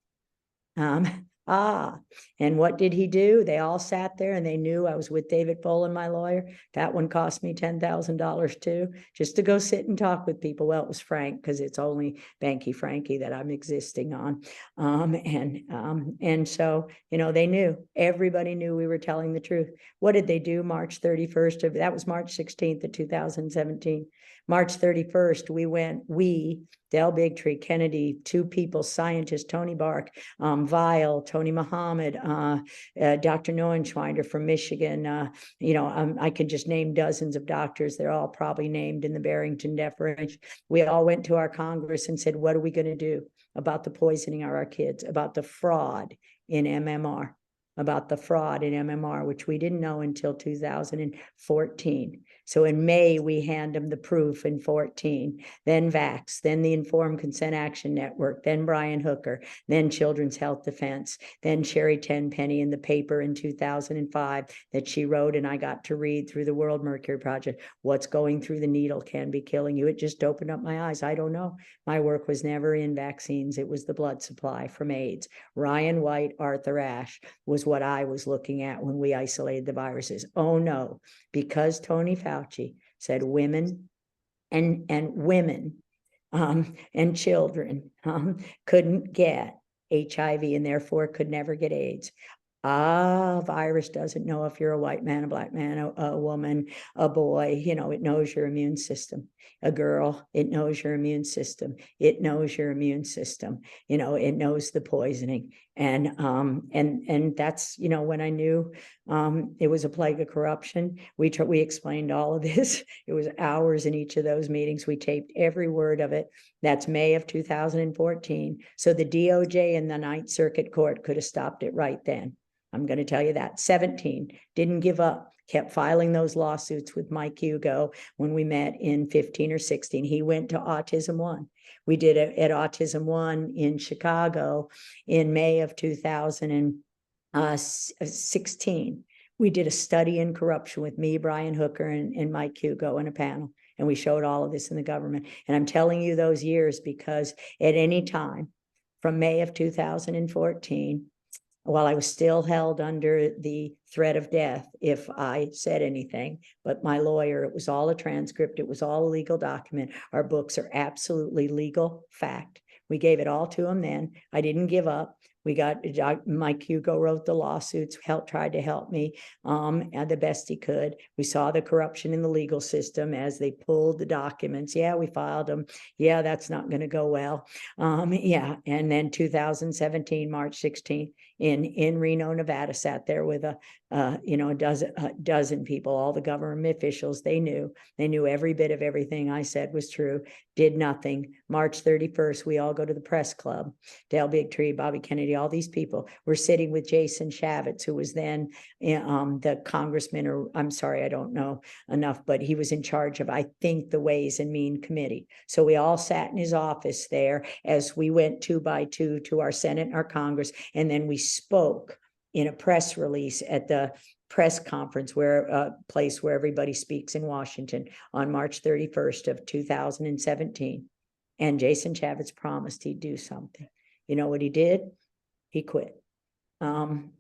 And what did he do? They all sat there, and they knew I was with David Bolin, my lawyer. That one cost me $10,000 too, just to go sit and talk with people. Well, it was Frank, because it's only Banky Frankie that I'm existing on. And so, they knew, everybody knew we were telling the truth. What did they do? March 31st that was March 16th of 2017. March 31st, Del Bigtree, Kennedy, 2 people, scientists, Tony Bark, Weil, Tony Muhammad, Dr. Neuenschweider from Michigan. I could just name dozens of doctors. They're all probably named in the Barrington Declaration. We all went to our Congress and said, what are we going to do about the poisoning of our kids, about the fraud in MMR? Which we didn't know until 2014. So in May, we hand them the proof in 14, then VAX, then the Informed Consent Action Network, then Brian Hooker, then Children's Health Defense, then Sherry Tenpenny in the paper in 2005 that she wrote, and I got to read through the World Mercury Project. What's going through the needle can be killing you. It just opened up my eyes. I don't know. My work was never in vaccines. It was the blood supply from AIDS. Ryan White, Arthur Ashe was what I was looking at when we isolated the viruses. Oh no, because Tony Fauci said women and women and children couldn't get HIV and therefore could never get AIDS. Virus doesn't know if you're a white man, a black man, a woman, a boy. You know, it knows your immune system. A girl, it knows your immune system. It knows your immune system. You know, it knows the poisoning. And that's, you know, when I knew it was a plague of corruption, we explained all of this. It was hours in each of those meetings. We taped every word of it. That's May of 2014. So the DOJ and the Ninth Circuit Court could have stopped it right then. I'm going to tell you that. 17, didn't give up, kept filing those lawsuits with Mike Hugo when we met in 15 or 16. He went to Autism One. We did it at Autism One in Chicago in May of 2016. We did a study in corruption with me, Brian Hooker, and Mike Hugo in a panel. And we showed all of this in the government. And I'm telling you those years because at any time from May of 2014, while I was still held under the threat of death if I said anything, but my lawyer, it was all a transcript, it was all a legal document. Our books are absolutely legal fact. We gave it all to him then. I didn't give up. We got Mike Hugo wrote the lawsuits, tried to help me and the best he could. We saw the corruption in the legal system as they pulled the documents. Yeah, we filed them. Yeah, that's not going to go well. Yeah, and then 2017, March 16th, in Reno, Nevada, sat there with a dozen people, all the government officials. They knew every bit of everything I said was true. Did nothing. March 31st, we all go to the press club. Dale Bigtree, Bobby Kennedy, all these people. We're sitting with Jason Chavitz, who was then the congressman, or I'm sorry, I don't know enough, but he was in charge of, I think, the Ways and Mean Committee. So we all sat in his office there as we went 2 by 2 to our Senate and our Congress, and then we spoke in a press release at the press conference, where a place where everybody speaks in Washington, on March 31st of 2017. And Jason Chavitz promised he'd do something. You know what he did? He quit. I'm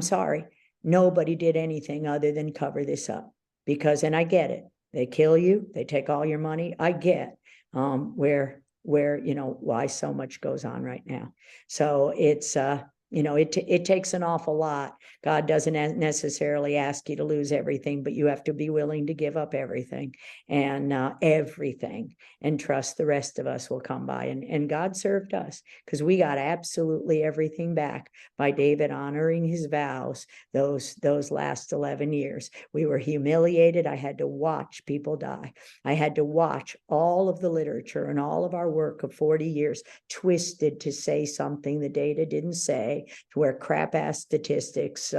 sorry. Nobody did anything other than cover this up, because, and I get it. They kill you. They take all your money. I get where why so much goes on right now. So it's it takes an awful lot. God doesn't necessarily ask you to lose everything, but you have to be willing to give up everything and trust the rest of us will come by. And God served us, because we got absolutely everything back by David honoring his vows those last 11 years. We were humiliated. I had to watch people die. I had to watch all of the literature and all of our work of 40 years twisted to say something the data didn't say, where crap ass statistics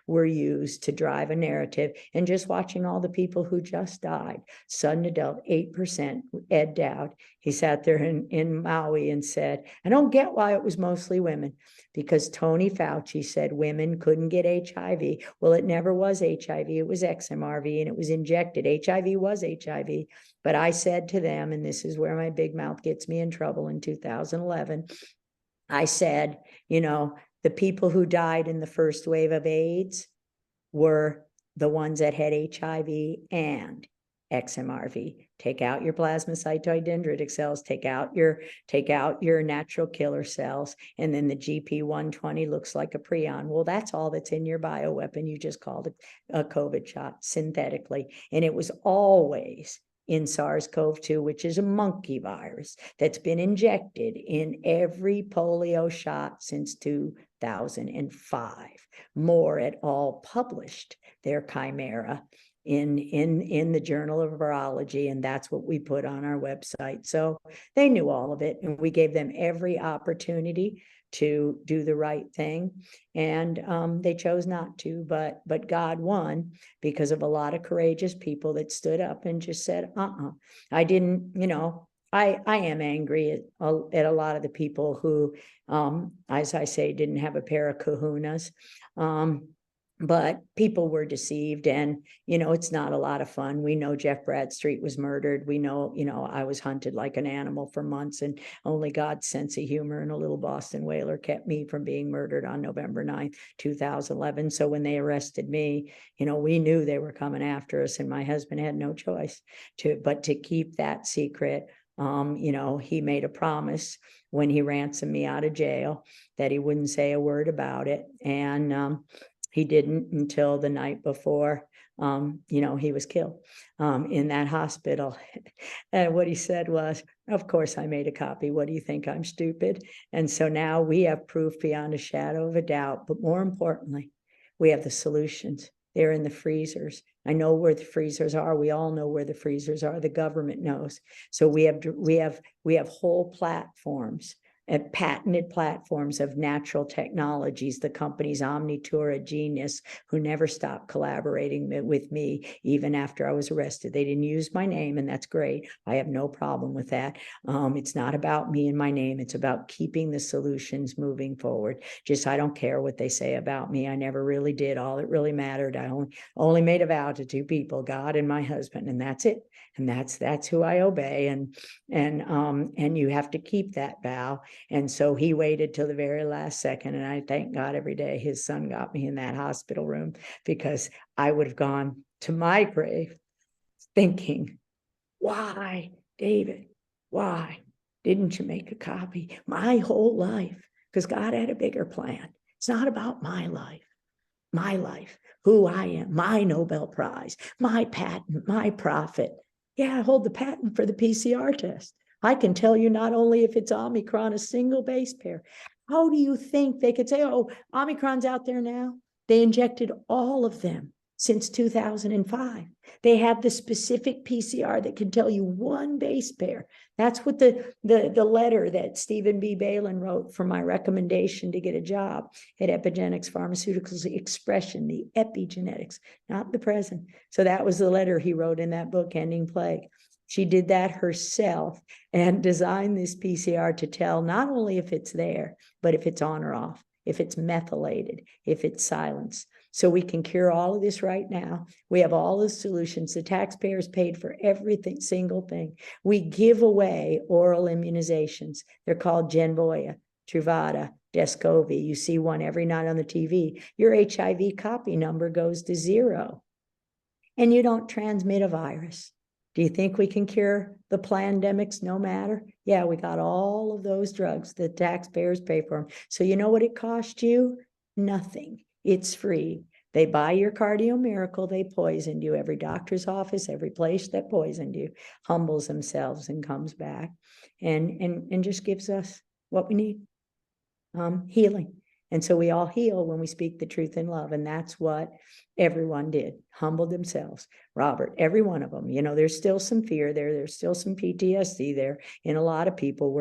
were used to drive a narrative. And just watching all the people who just died. Sudden adult, 8%, Ed Dowd. He sat there in Maui and said, I don't get why it was mostly women, because Tony Fauci said women couldn't get HIV. Well, it never was HIV. It was XMRV, and it was injected. HIV was HIV. But I said to them, and this is where my big mouth gets me in trouble in 2011, I said, the people who died in the first wave of AIDS were the ones that had HIV and XMRV. Take out your plasmacytoid dendritic cells, take out your natural killer cells, and then the GP120 looks like a prion. Well, that's all that's in your bioweapon. You just called it a COVID shot synthetically. And it was always in SARS-CoV-2, which is a monkey virus that's been injected in every polio shot since 2005. Moore et al. Published their chimera in the Journal of Virology, and that's what we put on our website. So they knew all of it, and we gave them every opportunity to do the right thing, and they chose not to, but God won, because of a lot of courageous people that stood up and just said, I didn't, I am angry at a lot of the people who, as I say, didn't have a pair of kahunas. But people were deceived, and, it's not a lot of fun. We know Jeff Bradstreet was murdered. We know, I was hunted like an animal for months, and only God's sense of humor and a little Boston whaler kept me from being murdered on November 9th, 2011. So when they arrested me, we knew they were coming after us, and my husband had no choice but to keep that secret You know, he made a promise when he ransomed me out of jail that he wouldn't say a word about it. And he didn't until the night before, you know, he was killed in that hospital. And what he said was, of course, I made a copy. What do you think? I'm stupid. And so now we have proof beyond a shadow of a doubt. But more importantly, we have the solutions. They're in the freezers. I know where the freezers are. We all know where the freezers are. The government knows. So we have whole platforms and patented platforms of natural technologies. The companies Omnitura, Genius, who never stopped collaborating with me even after I was arrested. They didn't use my name, and that's great. I have no problem with that. It's not about me and my name. It's about keeping the solutions moving forward. Just, I don't care what they say about me. I never really did. All that really mattered, I only made a vow to two people, God and my husband, and that's it. And that's who I obey. And you have to keep that vow. And so he waited till the very last second. And I thank God every day his son got me in that hospital room, because I would have gone to my grave thinking, why, David, why didn't you make a copy? My whole life, because God had a bigger plan. It's not about my life, who I am, my Nobel Prize, my patent, my profit. Yeah, I hold the patent for the PCR test. I can tell you not only if it's Omicron, a single base pair. How do you think they could say, oh, Omicron's out there now? They injected all of them since 2005. They have the specific PCR that can tell you one base pair. That's what the letter that Stephen B. Balin wrote for my recommendation to get a job at Epigenics Pharmaceuticals, the expression, the epigenetics, not the present. So that was the letter he wrote in that book, Ending Plague. She did that herself and designed this PCR to tell not only if it's there, but if it's on or off, if it's methylated, if it's silenced. So we can cure all of this right now. We have all the solutions. The taxpayers paid for everything, single thing. We give away oral immunizations. They're called Genvoya, Truvada, Descovy. You see one every night on the TV. Your HIV copy number goes to 0. And you don't transmit a virus. Do you think we can cure the pandemics no matter? Yeah, we got all of those drugs. The taxpayers pay for them. So you know what it cost you? Nothing. It's free. They buy your Cardio Miracle. They poisoned you. Every doctor's office, every place that poisoned you humbles themselves and comes back and just gives us what we need, healing. And so we all heal when we speak the truth in love. And that's what everyone did, humbled themselves. Robert, every one of them, you know, there's still some fear there. There's still some PTSD there. In a lot of people,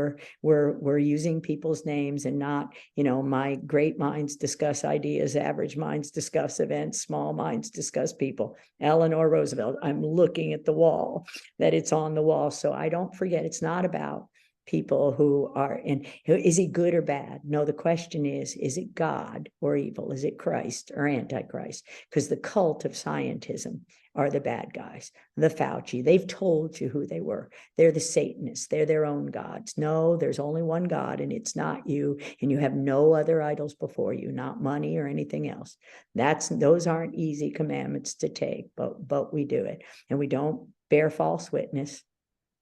we're using people's names and not, you know, my great minds discuss ideas, average minds discuss events, small minds discuss people. Eleanor Roosevelt, I'm looking at the wall, that it's on the wall. So I don't forget, it's not about people who are in, is he good or bad? No, the question is it God or evil? Is it Christ or Antichrist? Because the cult of scientism are the bad guys. The Fauci, they've told you who they were. They're the Satanists. They're their own gods. No, there's only one God, and it's not you, and you have no other idols before you, not money or anything else. Those aren't easy commandments to take, but we do it. And we don't bear false witness.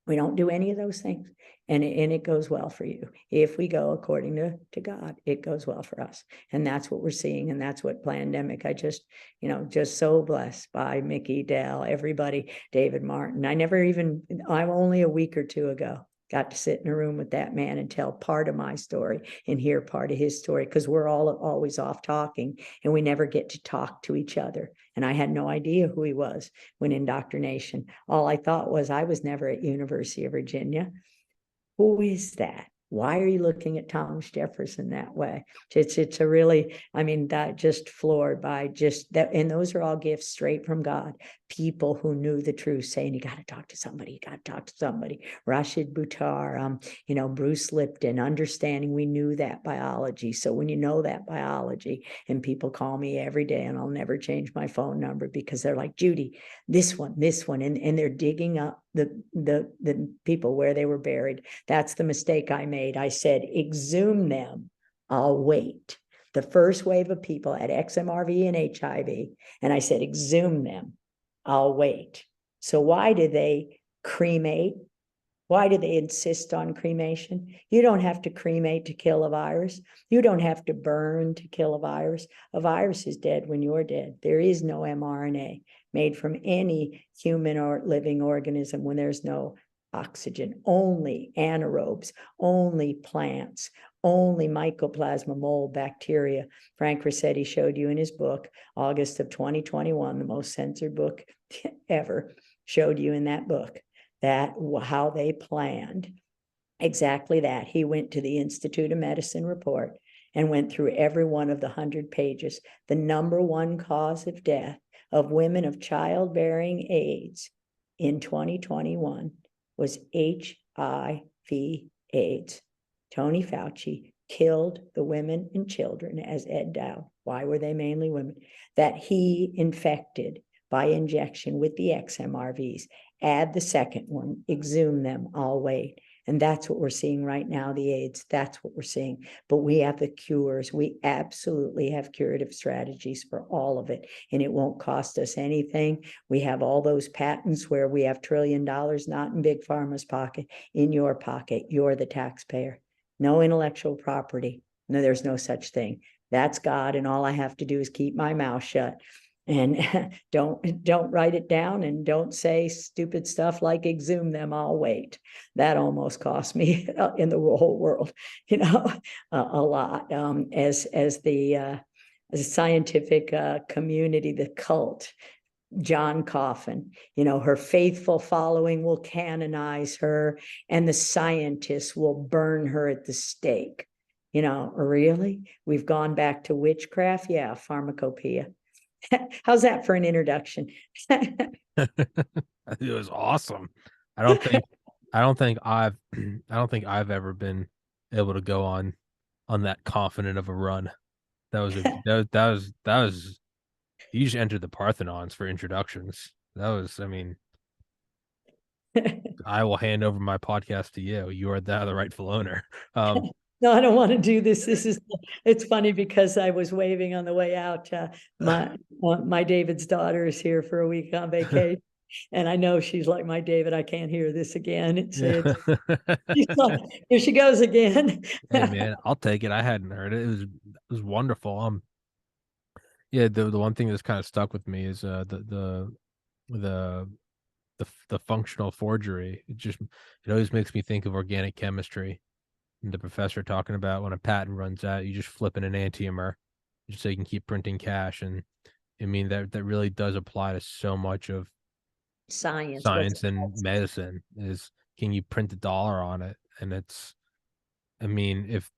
We don't do any of those things. And it goes well for you. If we go according to God, it goes well for us. And that's what we're seeing. And that's what pandemic, I just, you know, just so blessed by Mickey, Dell, everybody, David Martin. I'm only a week or two ago, got to sit in a room with that man and tell part of my story and hear part of his story, because we're all always off talking and we never get to talk to each other. And I had no idea who he was when indoctrination. All I thought was I was never at University of Virginia. Who is that? Why are you looking at Thomas Jefferson that way? It's a really, I mean, that just floored by just that. And those are all gifts straight from God. People who knew the truth saying, you got to talk to somebody, you got to talk to somebody. Rashid Buttar, you know, Bruce Lipton, understanding we knew that biology. So when you know that biology, and people call me every day, and I'll never change my phone number, because they're like, Judy, this one, and they're digging up the people where they were buried. That's the mistake I made. I said, exhume them. I'll wait. The first wave of people had XMRV and HIV, and I said, exhume them. I'll wait. So why do they cremate? Why do they insist on cremation? You don't have to cremate to kill a virus. You don't have to burn to kill a virus. A virus is dead when you're dead. There is no mRNA made from any human or living organism when there's no oxygen. Only anaerobes, only plants, only mycoplasma, mold, bacteria. Frank Rossetti showed you in his book, August of 2021, the most censored book ever, showed you in that book that how they planned exactly that. He went to the Institute of Medicine report and went through every one of the 100 pages. The number one cause of death of women of childbearing age in 2021 was HIV AIDS. Tony Fauci killed the women and children, as Ed Dow. Why were they mainly women? That he infected by injection with the XMRVs. Add the second one, exhume them, I'll wait. And that's what we're seeing right now, the AIDS. That's what we're seeing. But we have the cures. We absolutely have curative strategies for all of it. And it won't cost us anything. We have all those patents where we have $1 trillion, not in Big Pharma's pocket, in your pocket. You're the taxpayer. No intellectual property. No, there's no such thing. That's God. And all I have to do is keep my mouth shut. And don't write it down, and don't say stupid stuff like exhume them, I'll wait. That almost cost me in the whole world, a lot. As the scientific community, the cult, John Coffin, her faithful following will canonize her, and the scientists will burn her at the stake. Really? We've gone back to witchcraft? Yeah, pharmacopoeia. How's that for an introduction? It was awesome. I don't think I've ever been able to go on that confident of a run. That was you just entered the Parthenons for introductions. I mean, I will hand over my podcast to you. You are the rightful owner. No, I don't want to do this. It's funny because I was waving on the way out. My David's daughter is here for a week on vacation. And I know she's like, my David, I can't hear this again. She's like, here she goes again. Hey man, I'll take it. I hadn't heard it. It was wonderful. Yeah, the one thing that's kind of stuck with me is the functional forgery. It always makes me think of organic chemistry. And the professor talking about when a patent runs out, you just flip in an enantiomer just so you can keep printing cash. And I mean that really does apply to so much of science and medicine. Is can you print a dollar on it? And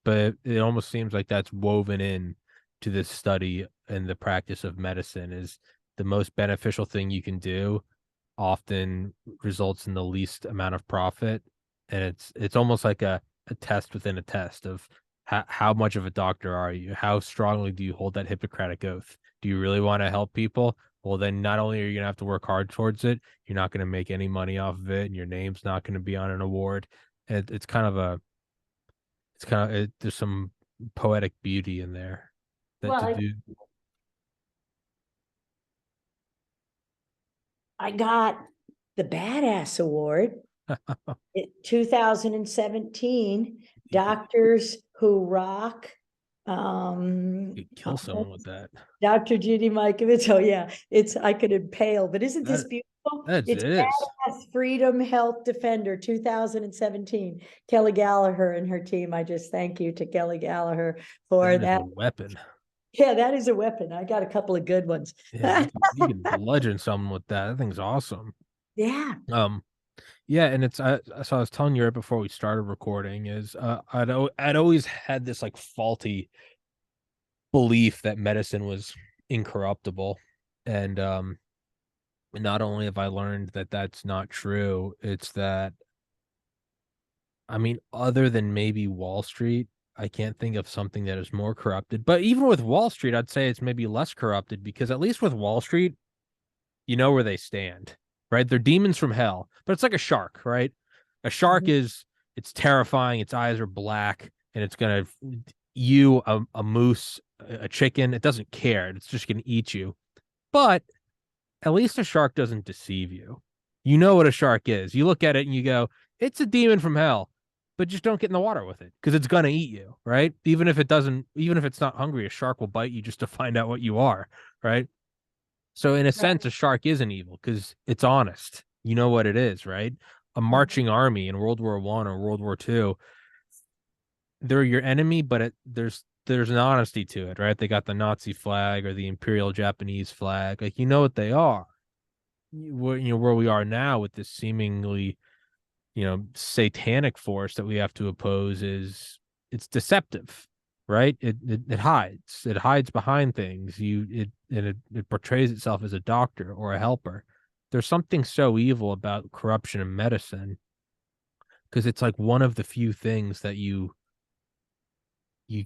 but it almost seems like that's woven in to this study and the practice of medicine. Is the most beneficial thing you can do often results in the least amount of profit. And it's almost like a test within a test of how much of a doctor are you? How strongly do you hold that Hippocratic oath? Do you really want to help people? Well, then not only are you going to have to work hard towards it, you're not going to make any money off of it, and your name's not going to be on an award. And there's some poetic beauty in there I got the Badass Award in 2017. Doctors Who Rock. You kill someone with that. Dr. Judy Mikovits. Oh yeah, I could impale, but isn't this beautiful? It's Badass Freedom Health Defender 2017. Kelly Gallagher and her team. I just thank you to Kelly Gallagher for that. Is a weapon. Yeah, that is a weapon. I got a couple of good ones. Yeah, you can bludgeon someone with that. That thing's awesome. Yeah. Yeah, and so I was telling you right before we started recording is I'd always had this like faulty belief that medicine was incorruptible, and not only have I learned that that's not true, it's that, I mean, other than maybe Wall Street, I can't think of something that is more corrupted. But even with Wall Street, I'd say it's maybe less corrupted, because at least with Wall Street, you know where they stand, right? They're demons from hell, but it's like a shark, right? A shark it's terrifying. Its eyes are black, and it's going to a moose, a chicken. It doesn't care. It's just going to eat you. But at least a shark doesn't deceive you. You know what a shark is. You look at it and you go, It's a demon from hell, but just don't get in the water with it because it's gonna eat you, right? Even if it's not hungry, a shark will bite you just to find out what you are, right? So in a sense, a shark isn't evil because it's honest. You know what it is, right? A marching army in World War I or World War II, they're your enemy, but there's an honesty to it, right? They got the Nazi flag or the Imperial Japanese flag, like you know what they are. Where we are now with this seemingly satanic force that we have to oppose is it's deceptive, right? It hides behind things. It portrays itself as a doctor or a helper. There's something so evil about corruption in medicine because it's like one of the few things that you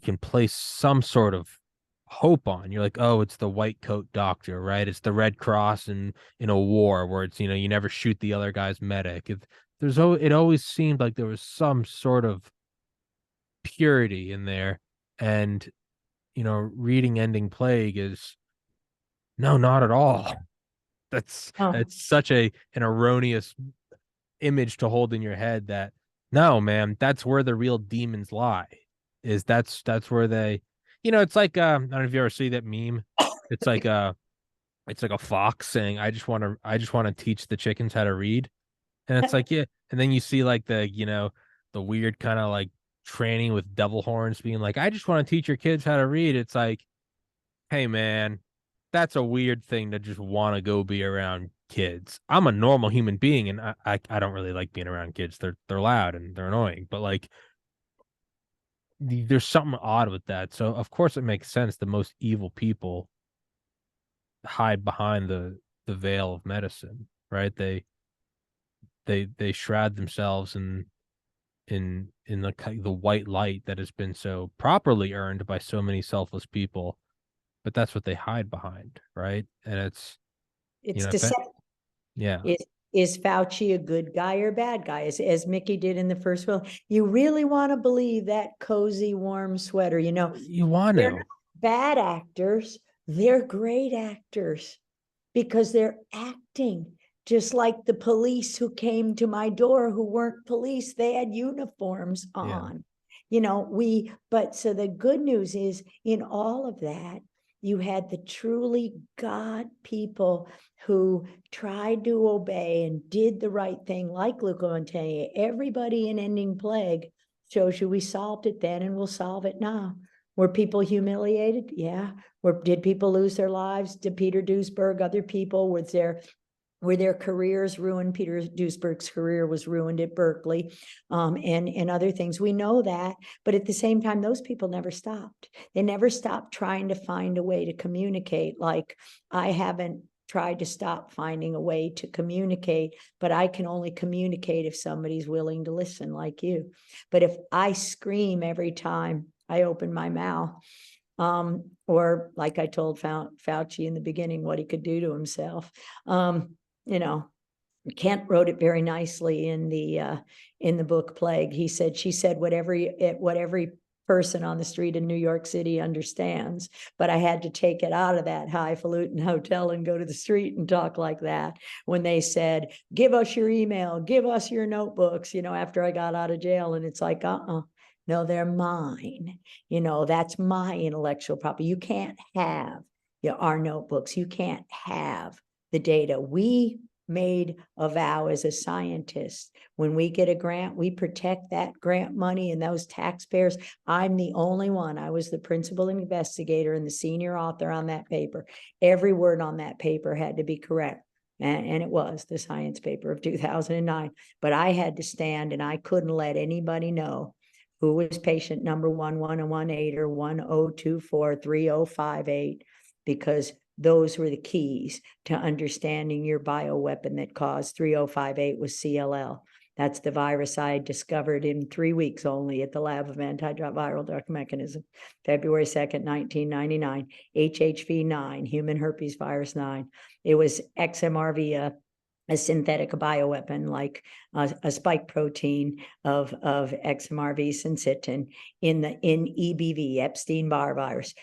can place some sort of hope on. You're like, oh, it's the white coat doctor, right? It's the Red Cross in a war where it's you never shoot the other guy's medic. It always seemed like there was some sort of purity in there, and reading Ending Plague is no, not at all. Oh, That's such an erroneous image to hold in your head that no, man, that's where the real demons lie. That's where they, it's like I don't know if you ever see that meme. It's like it's like a fox saying, I just want to teach the chickens how to read. And it's like, yeah. And then you see like the weird kind of like training with devil horns being like, I just want to teach your kids how to read. It's like, hey man, that's a weird thing to just want to go be around kids. I'm a normal human being and I don't really like being around kids. They're loud and they're annoying, but like there's something odd with that. So of course it makes sense the most evil people hide behind the veil of medicine, right? They shroud themselves in the white light that has been so properly earned by so many selfless people, but that's what they hide behind, right? And it's it's if it, deceptive. yeah, Is Fauci a good guy or bad guy? As Mickey did in the first will, you really want to believe that cozy, warm sweater. you want They're not to, bad actors. They're great actors because they're acting. Just like the police who came to my door who weren't police, they had uniforms yeah, on. But so the good news is in all of that, you had the truly God people who tried to obey and did the right thing, like Luca Montagnier. Everybody in Ending Plague shows you we solved it then and we'll solve it now. Were people humiliated? Yeah. Did people lose their lives? Did Peter Duesberg, other people, were their careers ruined? Peter Duesberg's career was ruined at Berkeley, and other things. We know that, but at the same time, those people never stopped. They never stopped trying to find a way to communicate. Like I haven't tried to stop finding a way to communicate, but I can only communicate if somebody's willing to listen, like you. But if I scream every time I open my mouth, or like I told Fauci in the beginning, what he could do to himself. Kent wrote it very nicely in the book Plague. She said what every person on the street in New York City understands, but I had to take it out of that highfalutin hotel and go to the street and talk like that when they said, give us your email, give us your notebooks, after I got out of jail. And it's like, no, they're mine. That's my intellectual property. You can't have our notebooks. You can't have the data. We made a vow as a scientist. When we get a grant, we protect that grant money and those taxpayers. I'm the only one. I was the principal investigator and the senior author on that paper. Every word on that paper had to be correct. And it was the science paper of 2009. But I had to stand and I couldn't let anybody know who was patient number 1118 or 1024 3058, because those were the keys to understanding your bioweapon that caused 3058 was CLL. That's the virus I discovered in 3 weeks only at the Lab of Antiviral Drug Mechanism, February 2nd, 1999, HHV9, human herpes virus 9. It was XMRV, a synthetic bioweapon like a spike protein of XMRV syncytin in EBV, Epstein-Barr virus,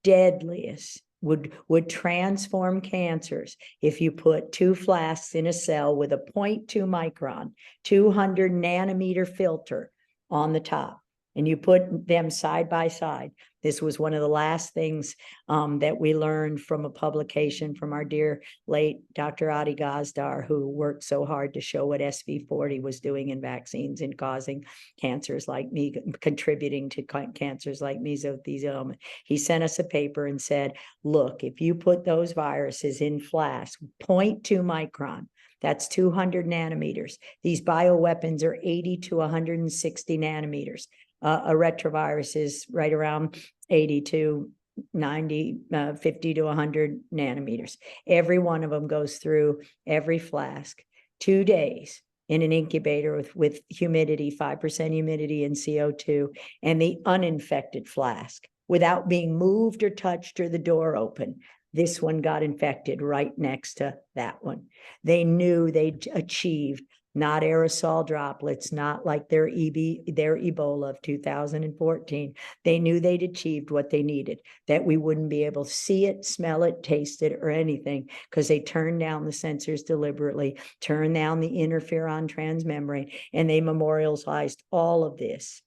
deadliest would transform cancers if you put 2 flasks in a cell with a 0.2 micron, 200 nanometer filter on the top, and you put them side by side. This was one of the last things that we learned from a publication from our dear late Dr. Adi Gazdar, who worked so hard to show what SV40 was doing in vaccines and causing cancers like me, contributing to cancers like mesothelioma. He sent us a paper and said, look, if you put those viruses in flasks, 0.2 micron, that's 200 nanometers. These bioweapons are 80 to 160 nanometers. A retrovirus is right around 80 to 90, 50 to 100 nanometers. Every one of them goes through every flask, 2 days in an incubator with humidity, 5% humidity and CO2, and the uninfected flask without being moved or touched or the door open. This one got infected right next to that one. They knew they achieved not aerosol droplets, not like their Ebola of 2014. They knew they'd achieved what they needed, that we wouldn't be able to see it, smell it, taste it, or anything, because they turned down the sensors deliberately, turned down the interferon transmembrane, and they memorialized all of this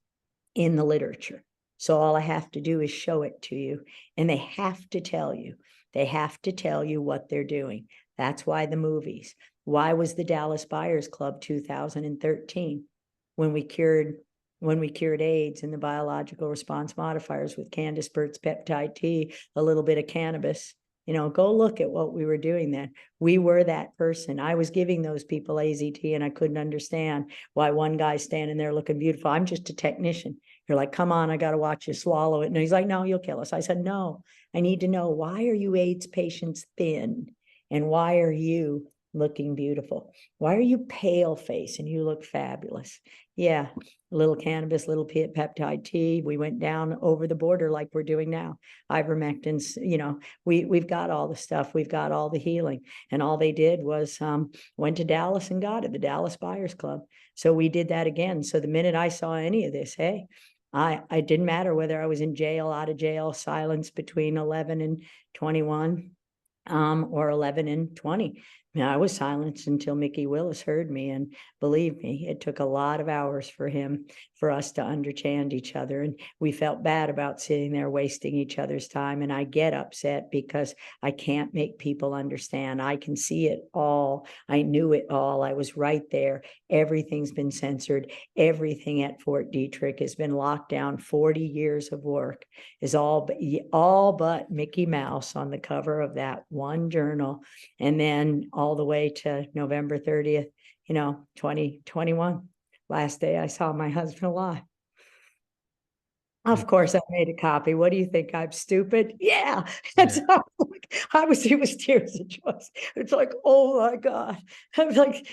in the literature. So all I have to do is show it to you, and they have to tell you. They have to tell you what they're doing. That's why the movies. Why was the Dallas Buyers Club 2013 when we cured AIDS and the biological response modifiers with Candace Burt's peptide T, a little bit of cannabis? You know, go look at what we were doing then. We were that person. I was giving those people AZT, and I couldn't understand why one guy's standing there looking beautiful. I'm just a technician. You're like, come on, I got to watch you swallow it. And he's like, no, you'll kill us. I said, no, I need to know, why are you AIDS patients thin? And why are you looking beautiful? Why are you pale face and you look fabulous? Yeah, a little cannabis, little peptide T. We went down over the border like we're doing now. Ivermectin's, you know, we've got all the stuff. We've got all the healing. And all they did was went to Dallas and got it, the Dallas Buyers Club. So we did that again. So the minute I saw any of this, hey, I didn't matter whether I was in jail, out of jail, silence between 11 and 21. Or 11 and 20. Now, I was silenced until Mickey Willis heard me, and believe me, it took a lot of hours for us to understand each other, and we felt bad about sitting there wasting each other's time. And I get upset because I can't make people understand. I can see it all. I knew it all. I was right there. Everything's been censored. Everything at Fort Detrick has been locked down. 40 years of work is all but Mickey Mouse on the cover of that one journal, and then all the way to November 30th, 2021, last day I saw my husband alive. Of course, I made a copy. What do you think? I'm stupid? Yeah. That's how it was tears of joy. It's like, oh my God. I was like,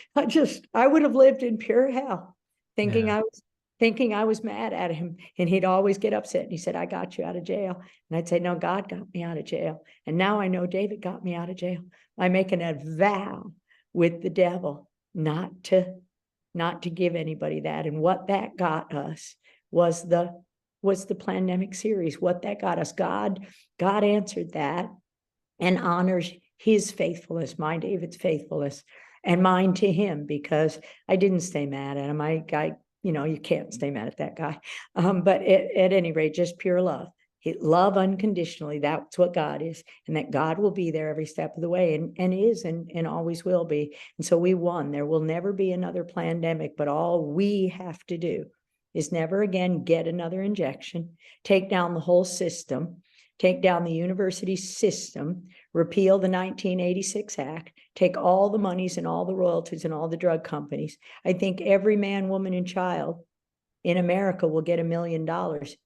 I would have lived in pure hell thinking I was mad at him, and he'd always get upset. And he said, I got you out of jail. And I'd say, no, God got me out of jail. And now I know David got me out of jail. I'm making a vow with the devil not to give anybody that. And what that got us was the pandemic series. What that got us, God answered that and honors his faithfulness, mine, David's faithfulness, and mine to him, because I didn't stay mad at him. You can't stay mad at that guy. But at any rate, just pure love. Love unconditionally. That's what God is, and that God will be there every step of the way, and is, and always will be. And so we won. There will never be another pandemic, but all we have to do is never again get another injection, take down the whole system, take down the university system, repeal the 1986 Act, take all the monies and all the royalties and all the drug companies. I think every man, woman, and child in America will get $1 million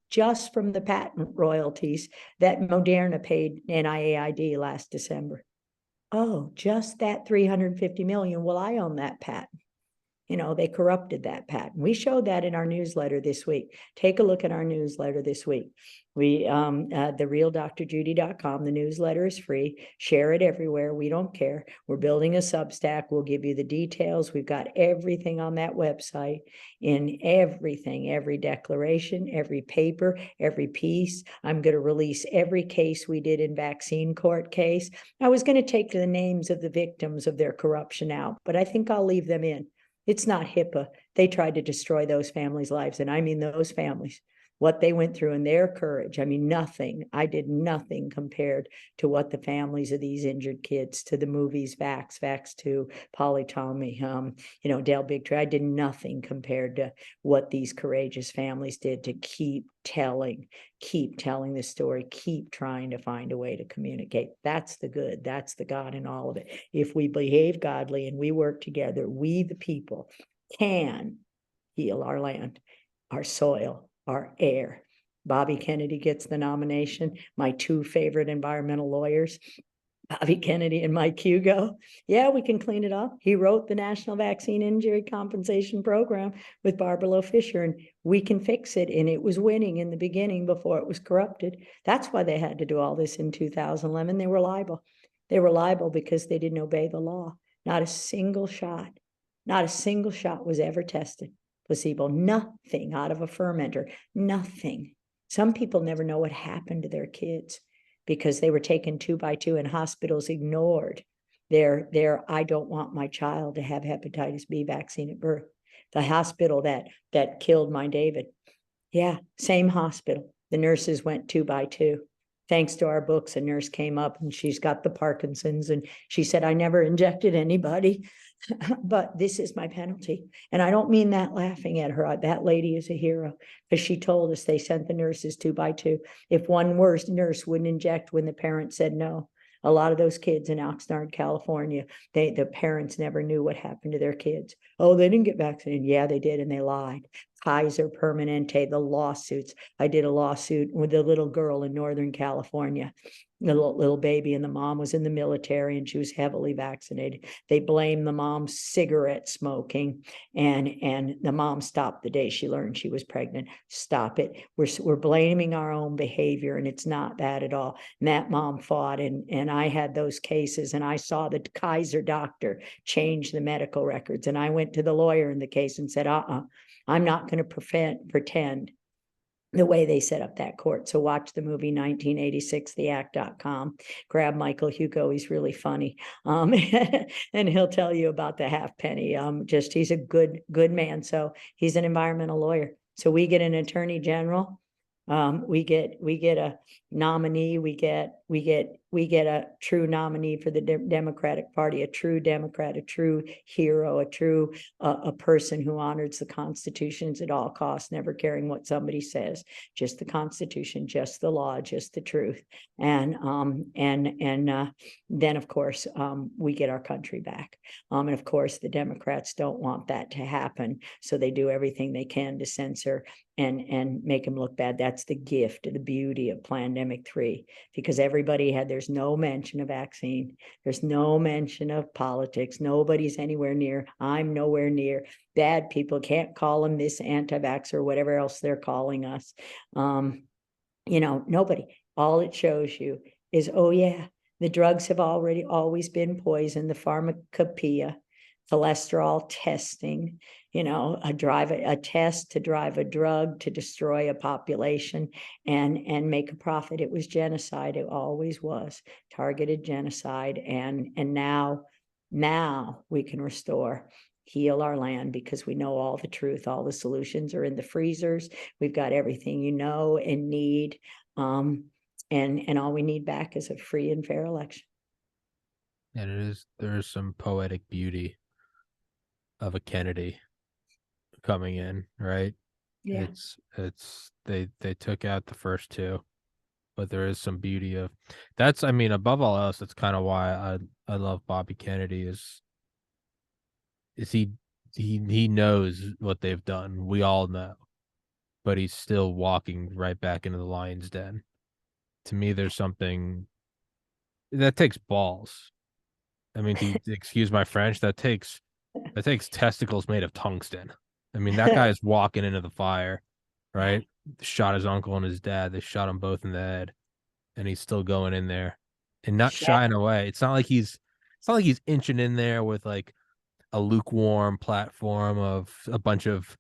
just from the patent royalties that Moderna paid NIAID last December. Oh, just that $350 million. Well, I own that patent. They corrupted that, Pat. We showed that in our newsletter this week. Take a look at our newsletter this week. We therealdrjudy.com. The newsletter is free. Share it everywhere. We don't care. We're building a Substack. We'll give you the details. We've got everything on that website, in everything, every declaration, every paper, every piece. I'm going to release every case we did in vaccine court case. I was going to take the names of the victims of their corruption out, but I think I'll leave them in. It's not HIPAA. They tried to destroy those families' lives, and I mean those families, what they went through and their courage. I mean, nothing. I did nothing compared to what the families of these injured kids, to the movies, Vax 2, Polly Tommy, Dale Bigtree. I did nothing compared to what these courageous families did to keep telling the story, keep trying to find a way to communicate. That's the good. That's the God in all of it. If we behave godly and we work together, we, the people, can heal our land, our soil, our air. Bobby Kennedy gets the nomination. My two favorite environmental lawyers, Bobby Kennedy and Mike Hugo. Yeah, we can clean it up. He wrote the National Vaccine Injury Compensation Program with Barbara Loe Fisher, and we can fix it. And it was winning in the beginning before it was corrupted. That's why they had to do all this in 2011. They were liable. They were liable because they didn't obey the law. Not a single shot was ever tested. Placebo, nothing out of a fermenter, nothing. Some people never know what happened to their kids because they were taken 2 by 2 and hospitals ignored their I don't want my child to have hepatitis B vaccine at birth. The hospital that killed my David. Yeah, same hospital. The nurses went 2 by 2. Thanks to our books, a nurse came up and she's got the Parkinson's, and she said, I never injected anybody, but this is my penalty. And I don't mean that laughing at her. That lady is a hero, because she told us they sent the nurses 2 by 2. If one worst nurse wouldn't inject when the parents said no, a lot of those kids in Oxnard, California, the parents never knew what happened to their kids. Oh, they didn't get vaccinated. Yeah, they did, and they lied. Kaiser Permanente, the lawsuits. I did a lawsuit with a little girl in Northern California, the little baby, and the mom was in the military and she was heavily vaccinated. They blamed the mom's cigarette smoking, and the mom stopped the day she learned she was pregnant. Stop it. We're blaming our own behavior, and it's not that at all. And that mom fought, and I had those cases, and I saw the Kaiser doctor change the medical records, and I went to the lawyer in the case and said, I'm not going to pretend the way they set up that court. So watch the movie 1986, theact.com. Grab Michael Hugo. He's really funny. And he'll tell you about the halfpenny. He's a good man. So he's an environmental lawyer. So we get an attorney general. We get a nominee. We get a true nominee for the Democratic Party, a true Democrat, a true hero, a person who honors the Constitutions at all costs, never caring what somebody says, just the Constitution, just the law, just the truth. And then of course we get our country back. And of course the Democrats don't want that to happen, so they do everything they can to censor and make them look bad. That's the gift, the beauty of Plandemic 3, because there's no mention of vaccine. There's no mention of politics. Nobody's anywhere near. I'm nowhere near. Bad people can't call them this anti-vax or whatever else they're calling us. Nobody. All it shows you is, oh yeah, the drugs have always been poison, the pharmacopoeia, cholesterol testing, a test to drive a drug to destroy a population and make a profit. It was genocide. It always was targeted genocide. And now we can heal our land, because we know all the truth. All the solutions are in the freezers. We've got everything you know and need. And all we need back is a free and fair election. And there is some poetic beauty of a Kennedy coming in, right? Yeah. They took out the first two, but there is some beauty of that's, I mean, above all else, that's kind of why I love Bobby Kennedy is he knows what they've done. We all know, but he's still walking right back into the lion's den. To me, there's something that takes balls. I mean, excuse my French, that takes It takes testicles made of tungsten. I mean, that guy is walking into the fire, right? Shot his uncle and his dad. They shot them both in the head, and he's still going in there and not shying away. It's not like he's inching in there with like a lukewarm platform of a bunch of,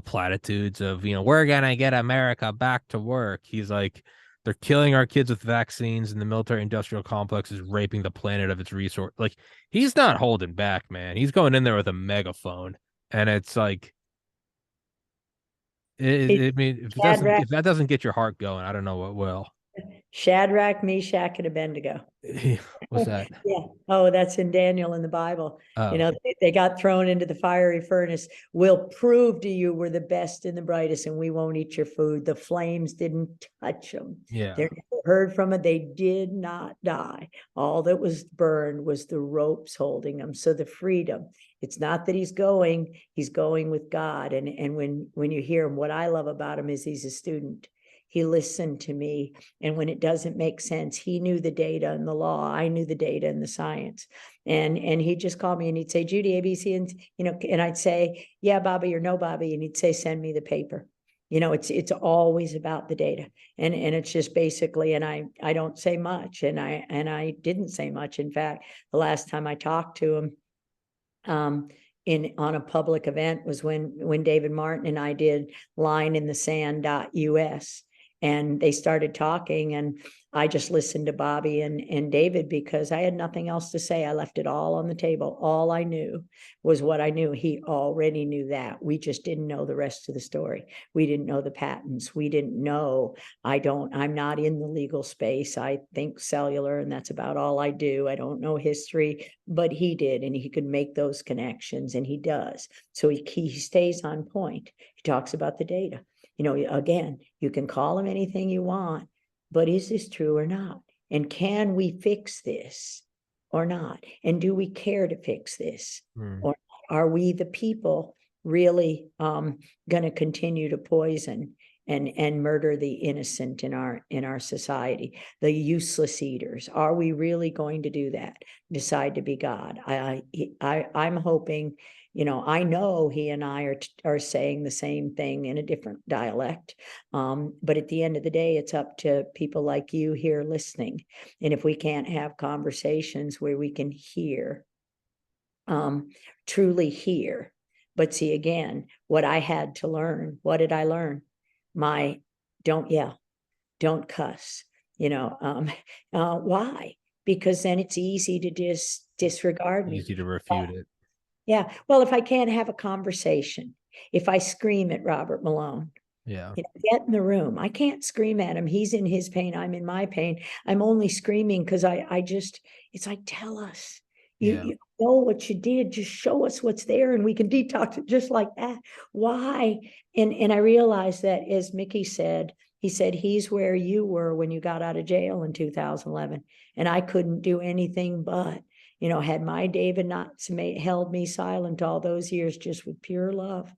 platitudes of, we're gonna get America back to work. He's like, they're killing our kids with vaccines, and the military industrial complex is raping the planet of its resource. Like, he's not holding back, man. He's going in there with a megaphone, and it's like, I mean, Shadrach, if that doesn't get your heart going, I don't know what will. Shadrach, Meshach, and Abednego. What's that? Yeah. Oh, that's in Daniel in the Bible. Oh, They got thrown into the fiery furnace. We'll prove to you we're the best and the brightest, and we won't eat your food. The flames didn't touch them. yeah. They're never heard from it. They did not die. All that was burned was the ropes holding them. So the freedom. It's not that he's going with God. And when you hear him, what I love about him is he's a student. He listened to me. And when it doesn't make sense, he knew the data and the law. I knew the data and the science. And he'd just call me and he'd say, Judy, ABC, and I'd say, yeah, Bobby, or no, Bobby. And he'd say, send me the paper. It's always about the data. And it's just basically, and I don't say much, and I didn't say much. In fact, the last time I talked to him, on a public event was when David Martin and I did lineinthesand.us. And they started talking, and I just listened to Bobby and David because I had nothing else to say. I left it all on the table. All I knew was what I knew. He already knew that. We just didn't know the rest of the story. We didn't know the patents. We didn't know. I'm not in the legal space. I think cellular, and that's about all I do. I don't know history, but he did, and he could make those connections, and he does. So he stays on point. He talks about the data. Again, you can call him anything you want, but is this true or not? And can we fix this or not? And do we care to fix this? Or are we the people really going to continue to poison and murder the innocent in our society, the useless eaters? Are we really going to do that? Decide to be God? I'm hoping. I know he and I are saying the same thing in a different dialect. But at the end of the day, it's up to people like you here listening. And if we can't have conversations where we can hear, truly hear. But see, again, what I had to learn, what did I learn? Don't yell, don't cuss. Why? Because then it's easy to disregard me. Easy to refute it. Yeah. Well, if I can't have a conversation, if I scream at Robert Malone, Yeah. get in the room. I can't scream at him. He's in his pain. I'm in my pain. I'm only screaming because it's like, tell us. You know what you did. Just show us what's there and we can detox it just like that. Why? And I realized that, as Mickey said, he said, he's where you were when you got out of jail in 2011. And I couldn't do anything but, had my David not held me silent all those years just with pure love,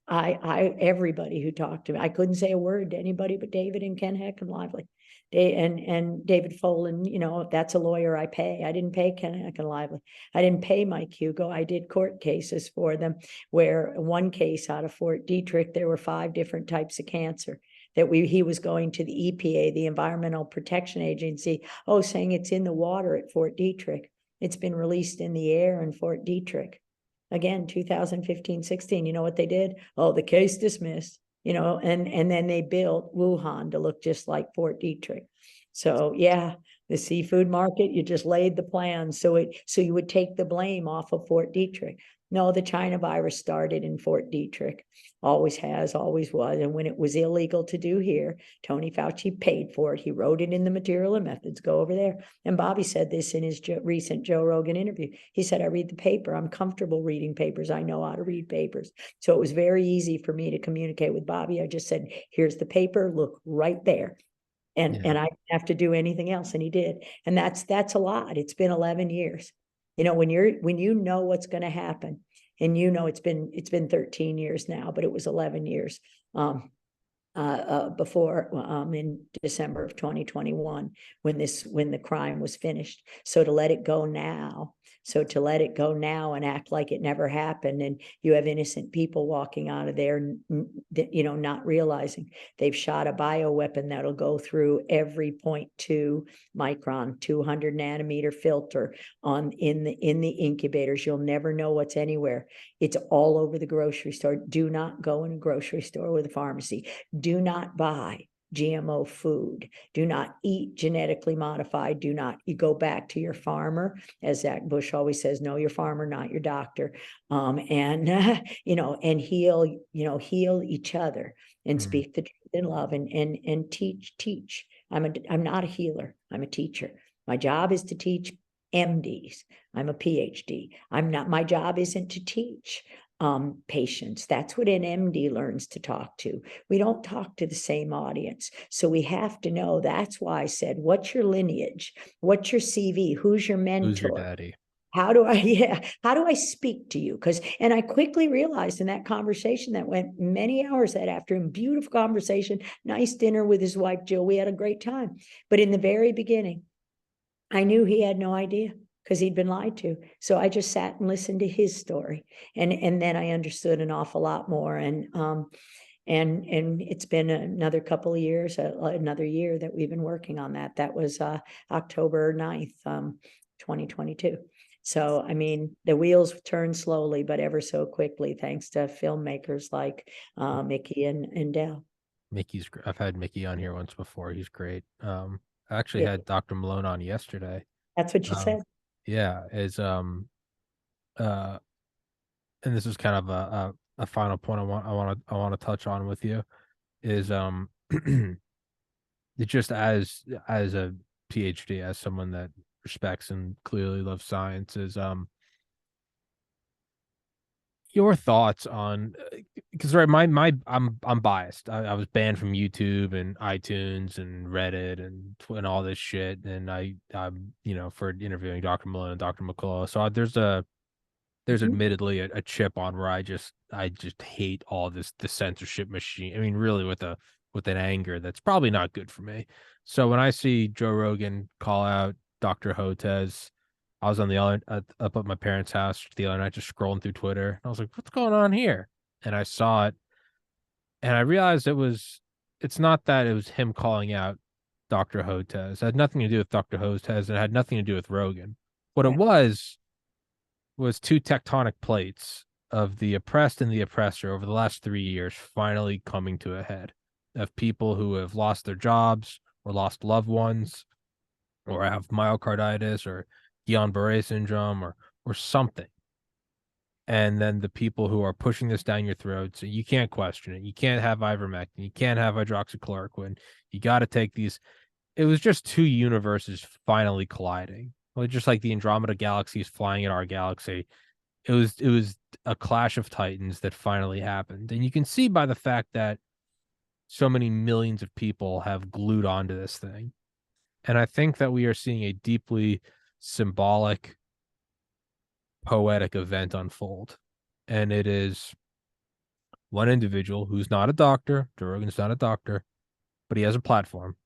everybody who talked to me, I couldn't say a word to anybody but David and Ken Heck and Lively. And David Folan, that's a lawyer I pay. I didn't pay Ken Heck and Lively. I didn't pay Mike Hugo. I did court cases for them, where one case out of Fort Detrick, there were 5 different types of cancer that he was going to the EPA, the Environmental Protection Agency, saying it's in the water at Fort Detrick. It's been released in the air in Fort Detrick. Again, 2015, 16, you know what they did? The case dismissed, and then they built Wuhan to look just like Fort Detrick. So yeah, the seafood market, you just laid the plan. So you would take the blame off of Fort Detrick. No, the China virus started in Fort Detrick. Always has, always was. And when it was illegal to do here, Tony Fauci paid for it. He wrote it in the material and methods. Go over there. And Bobby said this in his recent Joe Rogan interview. He said, I read the paper. I'm comfortable reading papers. I know how to read papers. So it was very easy for me to communicate with Bobby. I just said, here's the paper. Look right there. And I didn't have to do anything else. And he did. And that's a lot. It's been 11 years. When you know what's going to happen, and it's been 13 years now, but it was 11 years. before in December of 2021 when the crime was finished. So to let it go now, and act like it never happened, and you have innocent people walking out of there, not realizing they've shot a bioweapon that'll go through every 0.2 micron, 200 nanometer filter in the incubators. You'll never know what's anywhere. It's all over the grocery store. Do not go in a grocery store with a pharmacy. Do not buy GMO food. Do not eat genetically modified. Do not, you go back to your farmer. As Zach Bush always says, know your farmer, not your doctor. And heal each other and speak the truth in love and teach. I'm not a healer. I'm a teacher. My job is to teach MDs. I'm a PhD. My job isn't to teach patients. That's what an MD learns to talk to. We don't talk to the same audience. So we have to know. That's why I said, what's your lineage? What's your CV? Who's your mentor? Who's your daddy? How do I speak to you? And I quickly realized in that conversation that went many hours that afternoon, beautiful conversation, nice dinner with his wife, Jill. We had a great time. But in the very beginning, I knew he had no idea because he'd been lied to. So I just sat and listened to his story. And then I understood an awful lot more. And it's been another couple of years, another year that we've been working on that. That was October 9th, 2022. So, I mean, the wheels turn slowly, but ever so quickly, thanks to filmmakers like Mickey and Dell. I've had Mickey on here once before. He's great. I actually had Dr. Malone on yesterday. That's what you said. Yeah, and this is kind of a final point I want to touch on with you is it just as a PhD, as someone that respects and clearly loves science, is your thoughts on, because right, I'm biased. I was banned from YouTube and iTunes and Reddit and all this shit, and I'm for interviewing Dr. Malone and Dr. McCullough. So there's admittedly a chip on where I just hate all the censorship machine. I mean, really with an anger that's probably not good for me. So when I see Joe Rogan call out Dr. Hotez, I was on the other up at my parents' house the other night, just scrolling through Twitter. And I was like, "What's going on here?" And I saw it, and I realized it's not that it was him calling out Dr. Hotez. It had nothing to do with Dr. Hotez. It had nothing to do with Rogan. What it was two tectonic plates of the oppressed and the oppressor over the last 3 years finally coming to a head, of people who have lost their jobs or lost loved ones or have myocarditis or Guillain-Barré syndrome or something. And then the people who are pushing this down your throat, so you can't question it. You can't have ivermectin. You can't have hydroxychloroquine. You got to take these. It was just two universes finally colliding. Well, just like the Andromeda galaxy is flying at our galaxy, it was a clash of titans that finally happened. And you can see by the fact that so many millions of people have glued onto this thing. And I think that we are seeing a deeply symbolic, poetic event unfold. And it is one individual who's not a doctor. Joe Rogan's not a doctor, but he has a platform.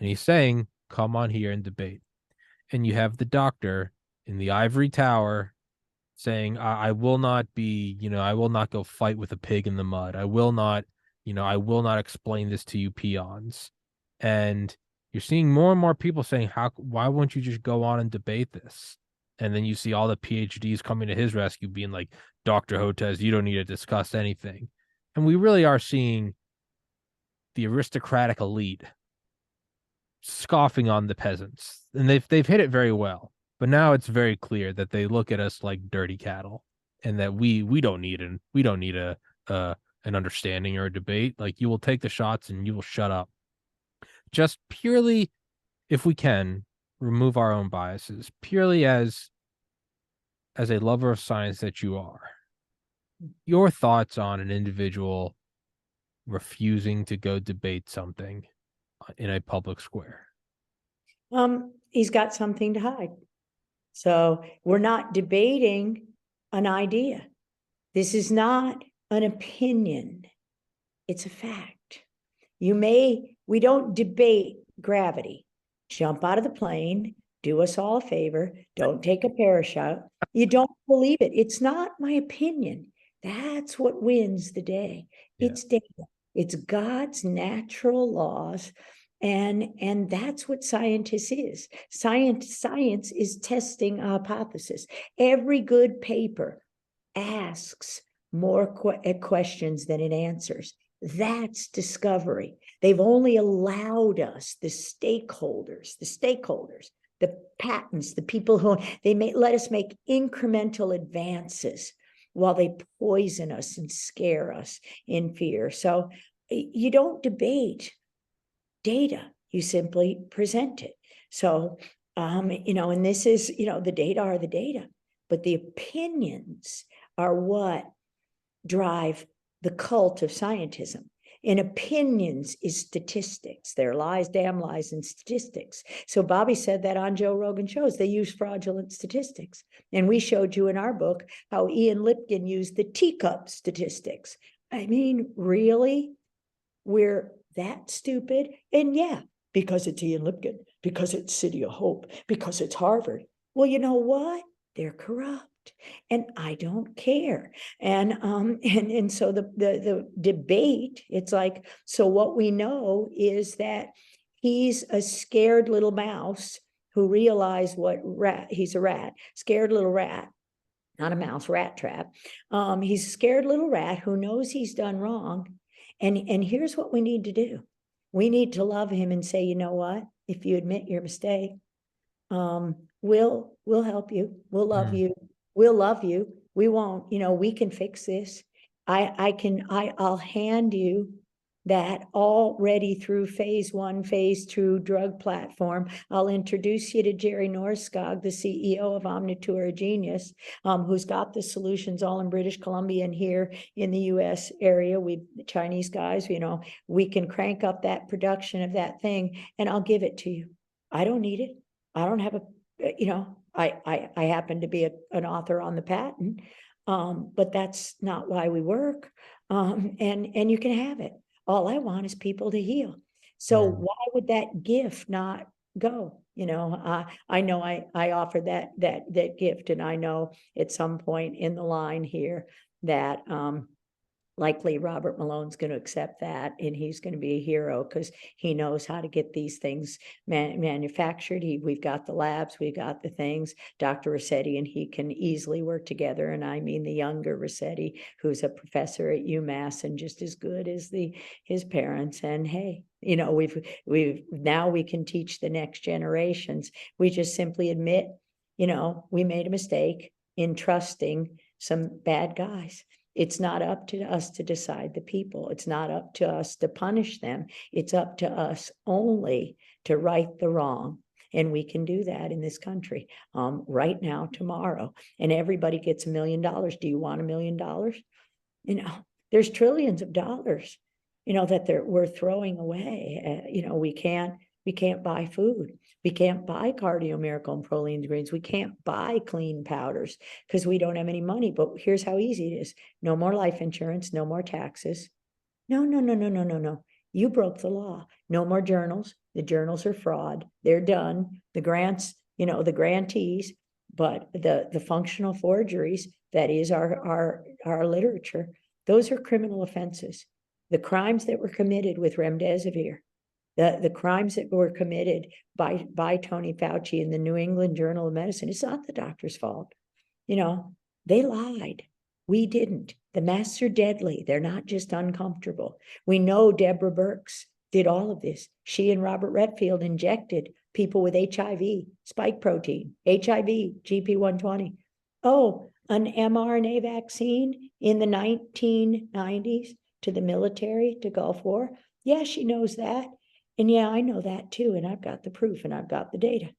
And he's saying, come on here and debate. And you have the doctor in the ivory tower saying, I will not be, I will not go fight with a pig in the mud. I will not explain this to you peons. And you're seeing more and more people saying, why won't you just go on and debate this? And then you see all the PhDs coming to his rescue being like, Dr. Hotez, you don't need to discuss anything. And we really are seeing the aristocratic elite scoffing on the peasants. And they've hit it very well. But now it's very clear that they look at us like dirty cattle, and that we don't need an understanding or a debate. Like, you will take the shots and you will shut up. Just purely, if we can, remove our own biases, purely as a lover of science that you are. Your thoughts on an individual refusing to go debate something in a public square? He's got something to hide. So we're not debating an idea. This is not an opinion. It's a fact. We don't debate gravity. Jump out of the plane, do us all a favor, don't take a parachute. You don't believe it. It's not my opinion. That's what wins the day. Yeah. It's data. It's God's natural laws. And that's what scientists is. Science is testing a hypothesis. Every good paper asks more questions than it answers. That's discovery. They've only allowed us, the stakeholders, the patents, the people who they may let us make incremental advances while they poison us and scare us in fear. So you don't debate data, you simply present it. So, and this is, the data are the data, but the opinions are what drive the cult of scientism. And opinions is statistics. They're lies, damn lies, and statistics. So Bobby said that on Joe Rogan shows. They use fraudulent statistics. And we showed you in our book how Ian Lipkin used the teacup statistics. I mean, really? We're that stupid? And yeah, because it's Ian Lipkin, because it's City of Hope, because it's Harvard. Well, you know what? They're corrupt. And I don't care. And so the debate, it's like, so what we know is that he's a scared little mouse who realized he's a rat, scared little rat, not a mouse, rat trap. He's a scared little rat who knows he's done wrong. And here's what we need to do. We need to love him and say, you know what? If you admit your mistake, we'll help you. We'll love you. We'll love you. We won't, we can fix this. I'll hand you that already through phase 1, phase 2 drug platform. I'll introduce you to Jerry Norskog, the CEO of Omnitura Genius, who's got the solutions all in British Columbia and here in the US area. The Chinese guys, we can crank up that production of that thing and I'll give it to you. I don't need it. I don't have I happen to be an author on the patent, but that's not why we work. And you can have it. All I want is people to heal. So why would that gift not go? I know I offered that gift, and I know at some point in the line here that likely Robert Malone's going to accept that, and he's going to be a hero because he knows how to get these things manufactured. We've got the labs, we've got the things. Dr. Rossetti and he can easily work together, and I mean the younger Rossetti, who's a professor at UMass and just as good as his parents. And hey, we've now we can teach the next generations. We just simply admit, we made a mistake in trusting some bad guys. It's not up to us to decide the people. It's not up to us to punish them. It's up to us only to right the wrong. And we can do that in this country right now, tomorrow. And everybody gets $1 million. Do you want $1 million? There's trillions of dollars, that we're throwing away. We can't buy food. We can't buy Cardio Miracle and Proline Greens. We can't buy clean powders because we don't have any money. But here's how easy it is. No more life insurance, no more taxes. No. You broke the law. No more journals. The journals are fraud. They're done. The grants, the grantees, but the functional forgeries, that is our literature, those are criminal offenses. The crimes that were committed with remdesivir, the crimes that were committed by Tony Fauci in the New England Journal of Medicine, it's not the doctor's fault. They lied. We didn't. The masks are deadly. They're not just uncomfortable. We know Deborah Birx did all of this. She and Robert Redfield injected people with HIV, spike protein, HIV, GP120. Oh, an mRNA vaccine in the 1990s to the military, to Gulf War. Yeah, she knows that. And yeah, I know that too. And I've got the proof and I've got the data.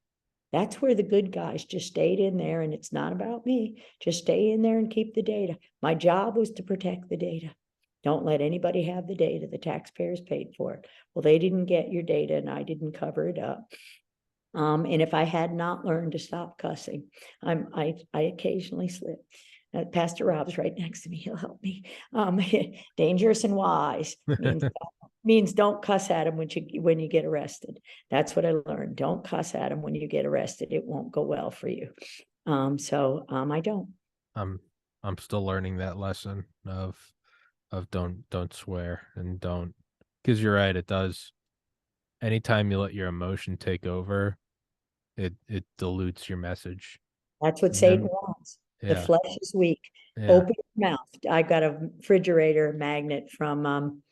That's where the good guys just stayed in there. And it's not about me. Just stay in there and keep the data. My job was to protect the data. Don't let anybody have the data. The taxpayers paid for it. Well, they didn't get your data and I didn't cover it up. And if I had not learned to stop cussing, I occasionally slip. Pastor Rob's right next to me. He'll help me. Dangerous and wise means means don't cuss at them when you get arrested. That's what I learned. Don't cuss at them when you get arrested. It won't go well for you. I don't. I'm still learning that lesson of don't swear and don't, because you're right, it does. Anytime you let your emotion take over, it dilutes your message. That's what And Satan then, wants. The yeah, flesh is weak. yeah, Open your mouth. I got a refrigerator magnet from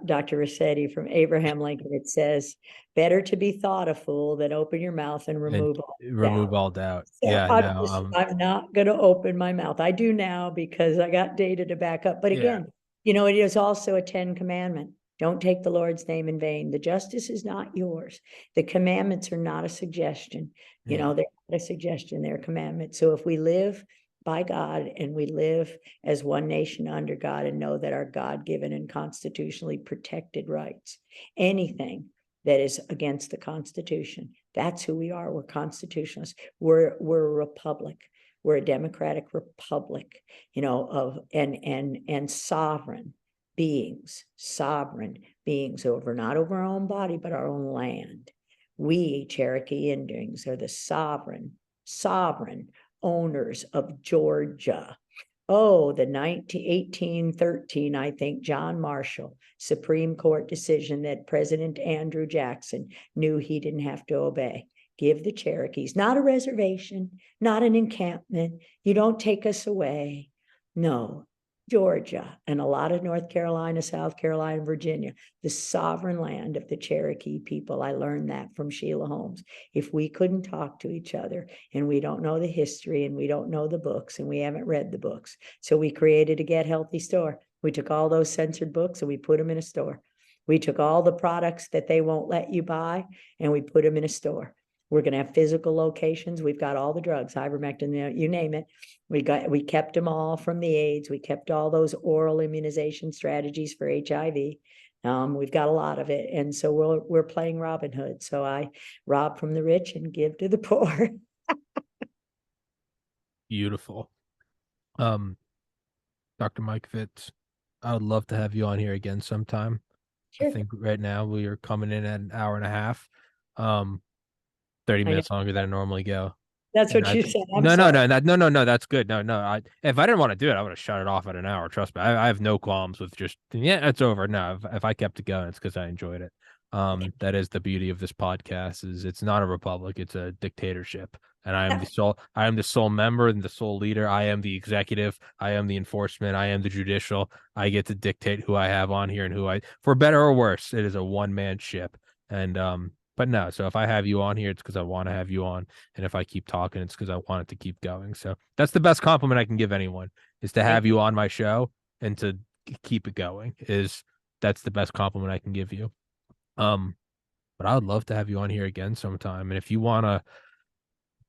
Dr. Rossetti from Abraham Lincoln. It says, "Better to be thought a fool than open your mouth and and remove all remove doubt." all doubt. So Yeah, no, I'm not going to open my mouth. I do now because I got data to back up. But yeah, again, it is also a 10 commandment. Don't take the Lord's name in vain. The justice is not yours. The commandments are not a suggestion. They're yeah, not a suggestion, they're commandments. So if we live by God and we live as one nation under God and know that our God-given and constitutionally protected rights, anything that is against the Constitution, that's who we are. We're constitutionalists. We're a republic. We're a democratic republic, and sovereign beings over, not over our own body, but our own land. We Cherokee Indians are the sovereign owners of Georgia. Oh, the 1813, I think, John Marshall Supreme Court decision that President Andrew Jackson knew he didn't have to obey. Give the Cherokees, not a reservation, not an encampment. You don't take us away. No, Georgia and a lot of North Carolina, South Carolina, Virginia, the sovereign land of the Cherokee people. I learned that from Sheila Holmes. If we couldn't talk to each other and we don't know the history and we don't know the books and we haven't read the books, so we created a Get Healthy store. We took all those censored books and we put them in a store. We took all the products that they won't let you buy and we put them in a store. We're going to have physical locations. We've got all the drugs, ivermectin, you name it. We kept them all from the AIDS. We kept all those oral immunization strategies for HIV. We've got a lot of it. And so we're playing Robin Hood. So I rob from the rich and give to the poor. beautiful. Dr. Mikovits, I would love to have you on here again sometime. I Sure. think right now we are coming in at an hour and a half. 30 I know. minutes longer than I normally go. That's And what I you said. I'm no, no, sorry. no, no, that's good. No. If I didn't want to do it, I would have shut it off at an hour. Trust me. I have no qualms with just, yeah, it's over. No, if I kept it going, it's because I enjoyed it. That is the beauty of this podcast, is it's not a republic, it's a dictatorship. And I am the sole member and the sole leader. I am the executive, I am the enforcement, I am the judicial. I get to dictate who I have on here and for better or worse, it is a one-man ship. And but no, so if I have you on here, it's because I want to have you on. And if I keep talking, it's because I want it to keep going. So that's the best compliment I can give anyone, is to have you on my show and to keep it going. That's the best compliment I can give you. But I would love to have you on here again sometime. And if you want to,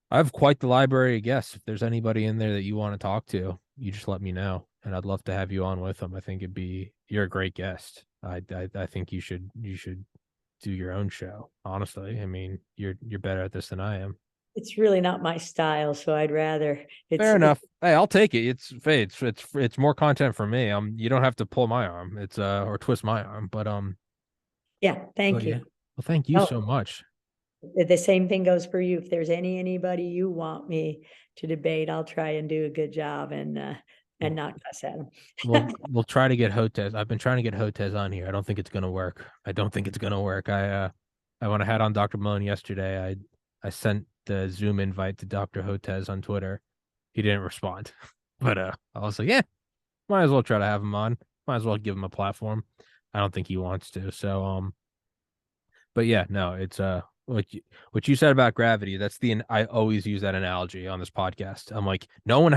I have quite the library of guests. If there's anybody in there that you want to talk to, you just let me know. And I'd love to have you on with them. I think you're a great guest. I think you should do your own show. Honestly, I mean, you're better at this than I am. It's really not my style, so I'd rather Fair enough. Hey, I'll take it. It's more content for me. You don't have to pull my arm. It's or twist my arm. Yeah, thank Yeah. you. Well, thank you Oh, so much. the same thing goes for you. If there's anybody you want me to debate, I'll try and do a good job and not cuss at them. We'll try to get Hotez. I've been trying to get Hotez on here. I don't think it's gonna work. I don't think it's gonna work. When I had on Dr. Malone yesterday, I sent the Zoom invite to Dr. Hotez on Twitter. He didn't respond. But I was like, yeah, might as well try to have him on. Might as well give him a platform. I don't think he wants to. So but yeah, no, it's what you said about gravity. I always use that analogy on this podcast. I'm like, no one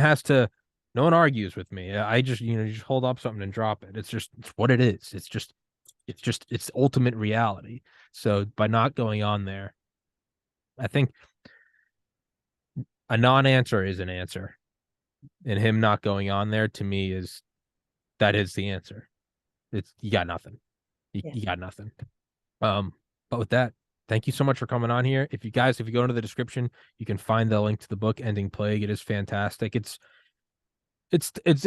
argues with me. I just just hold up something and drop it. It's what it is. It's ultimate reality. So by not going on there, I think a non-answer is an answer, and him not going on there to me is the answer. You got nothing. You got nothing. But with that, thank you so much for coming on here. If you go into the description, you can find the link to the book Ending Plague. It is fantastic. It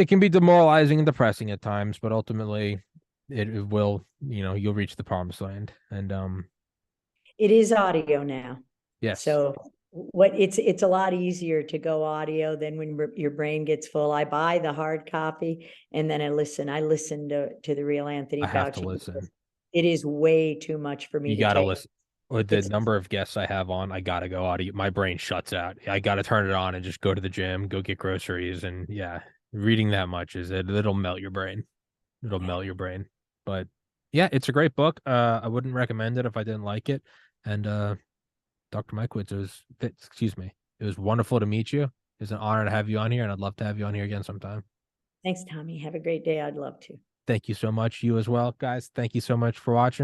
can be demoralizing and depressing at times, but ultimately it will, you'll reach the promised land. And It is audio now. yes, So it's a lot easier to go audio than when your brain gets full. I buy the hard copy and then I listen. I listen to the real Anthony I have to Fauci. listen. It is way too much for me You to gotta take. listen. With the It's number of guests I have on, I gotta go audio. My brain shuts out. I gotta turn it on and just go to the gym, go get groceries, and yeah, reading that much it'll melt your brain. It'll melt your brain. But yeah, it's a great book. I wouldn't recommend it if I didn't like it. And Dr. Mikovits, excuse me, it was wonderful to meet you. It was an honor to have you on here, and I'd love to have you on here again sometime. Thanks, Tommy. Have a great day. I'd love to. Thank you so much. You as well, guys. Thank you so much for watching.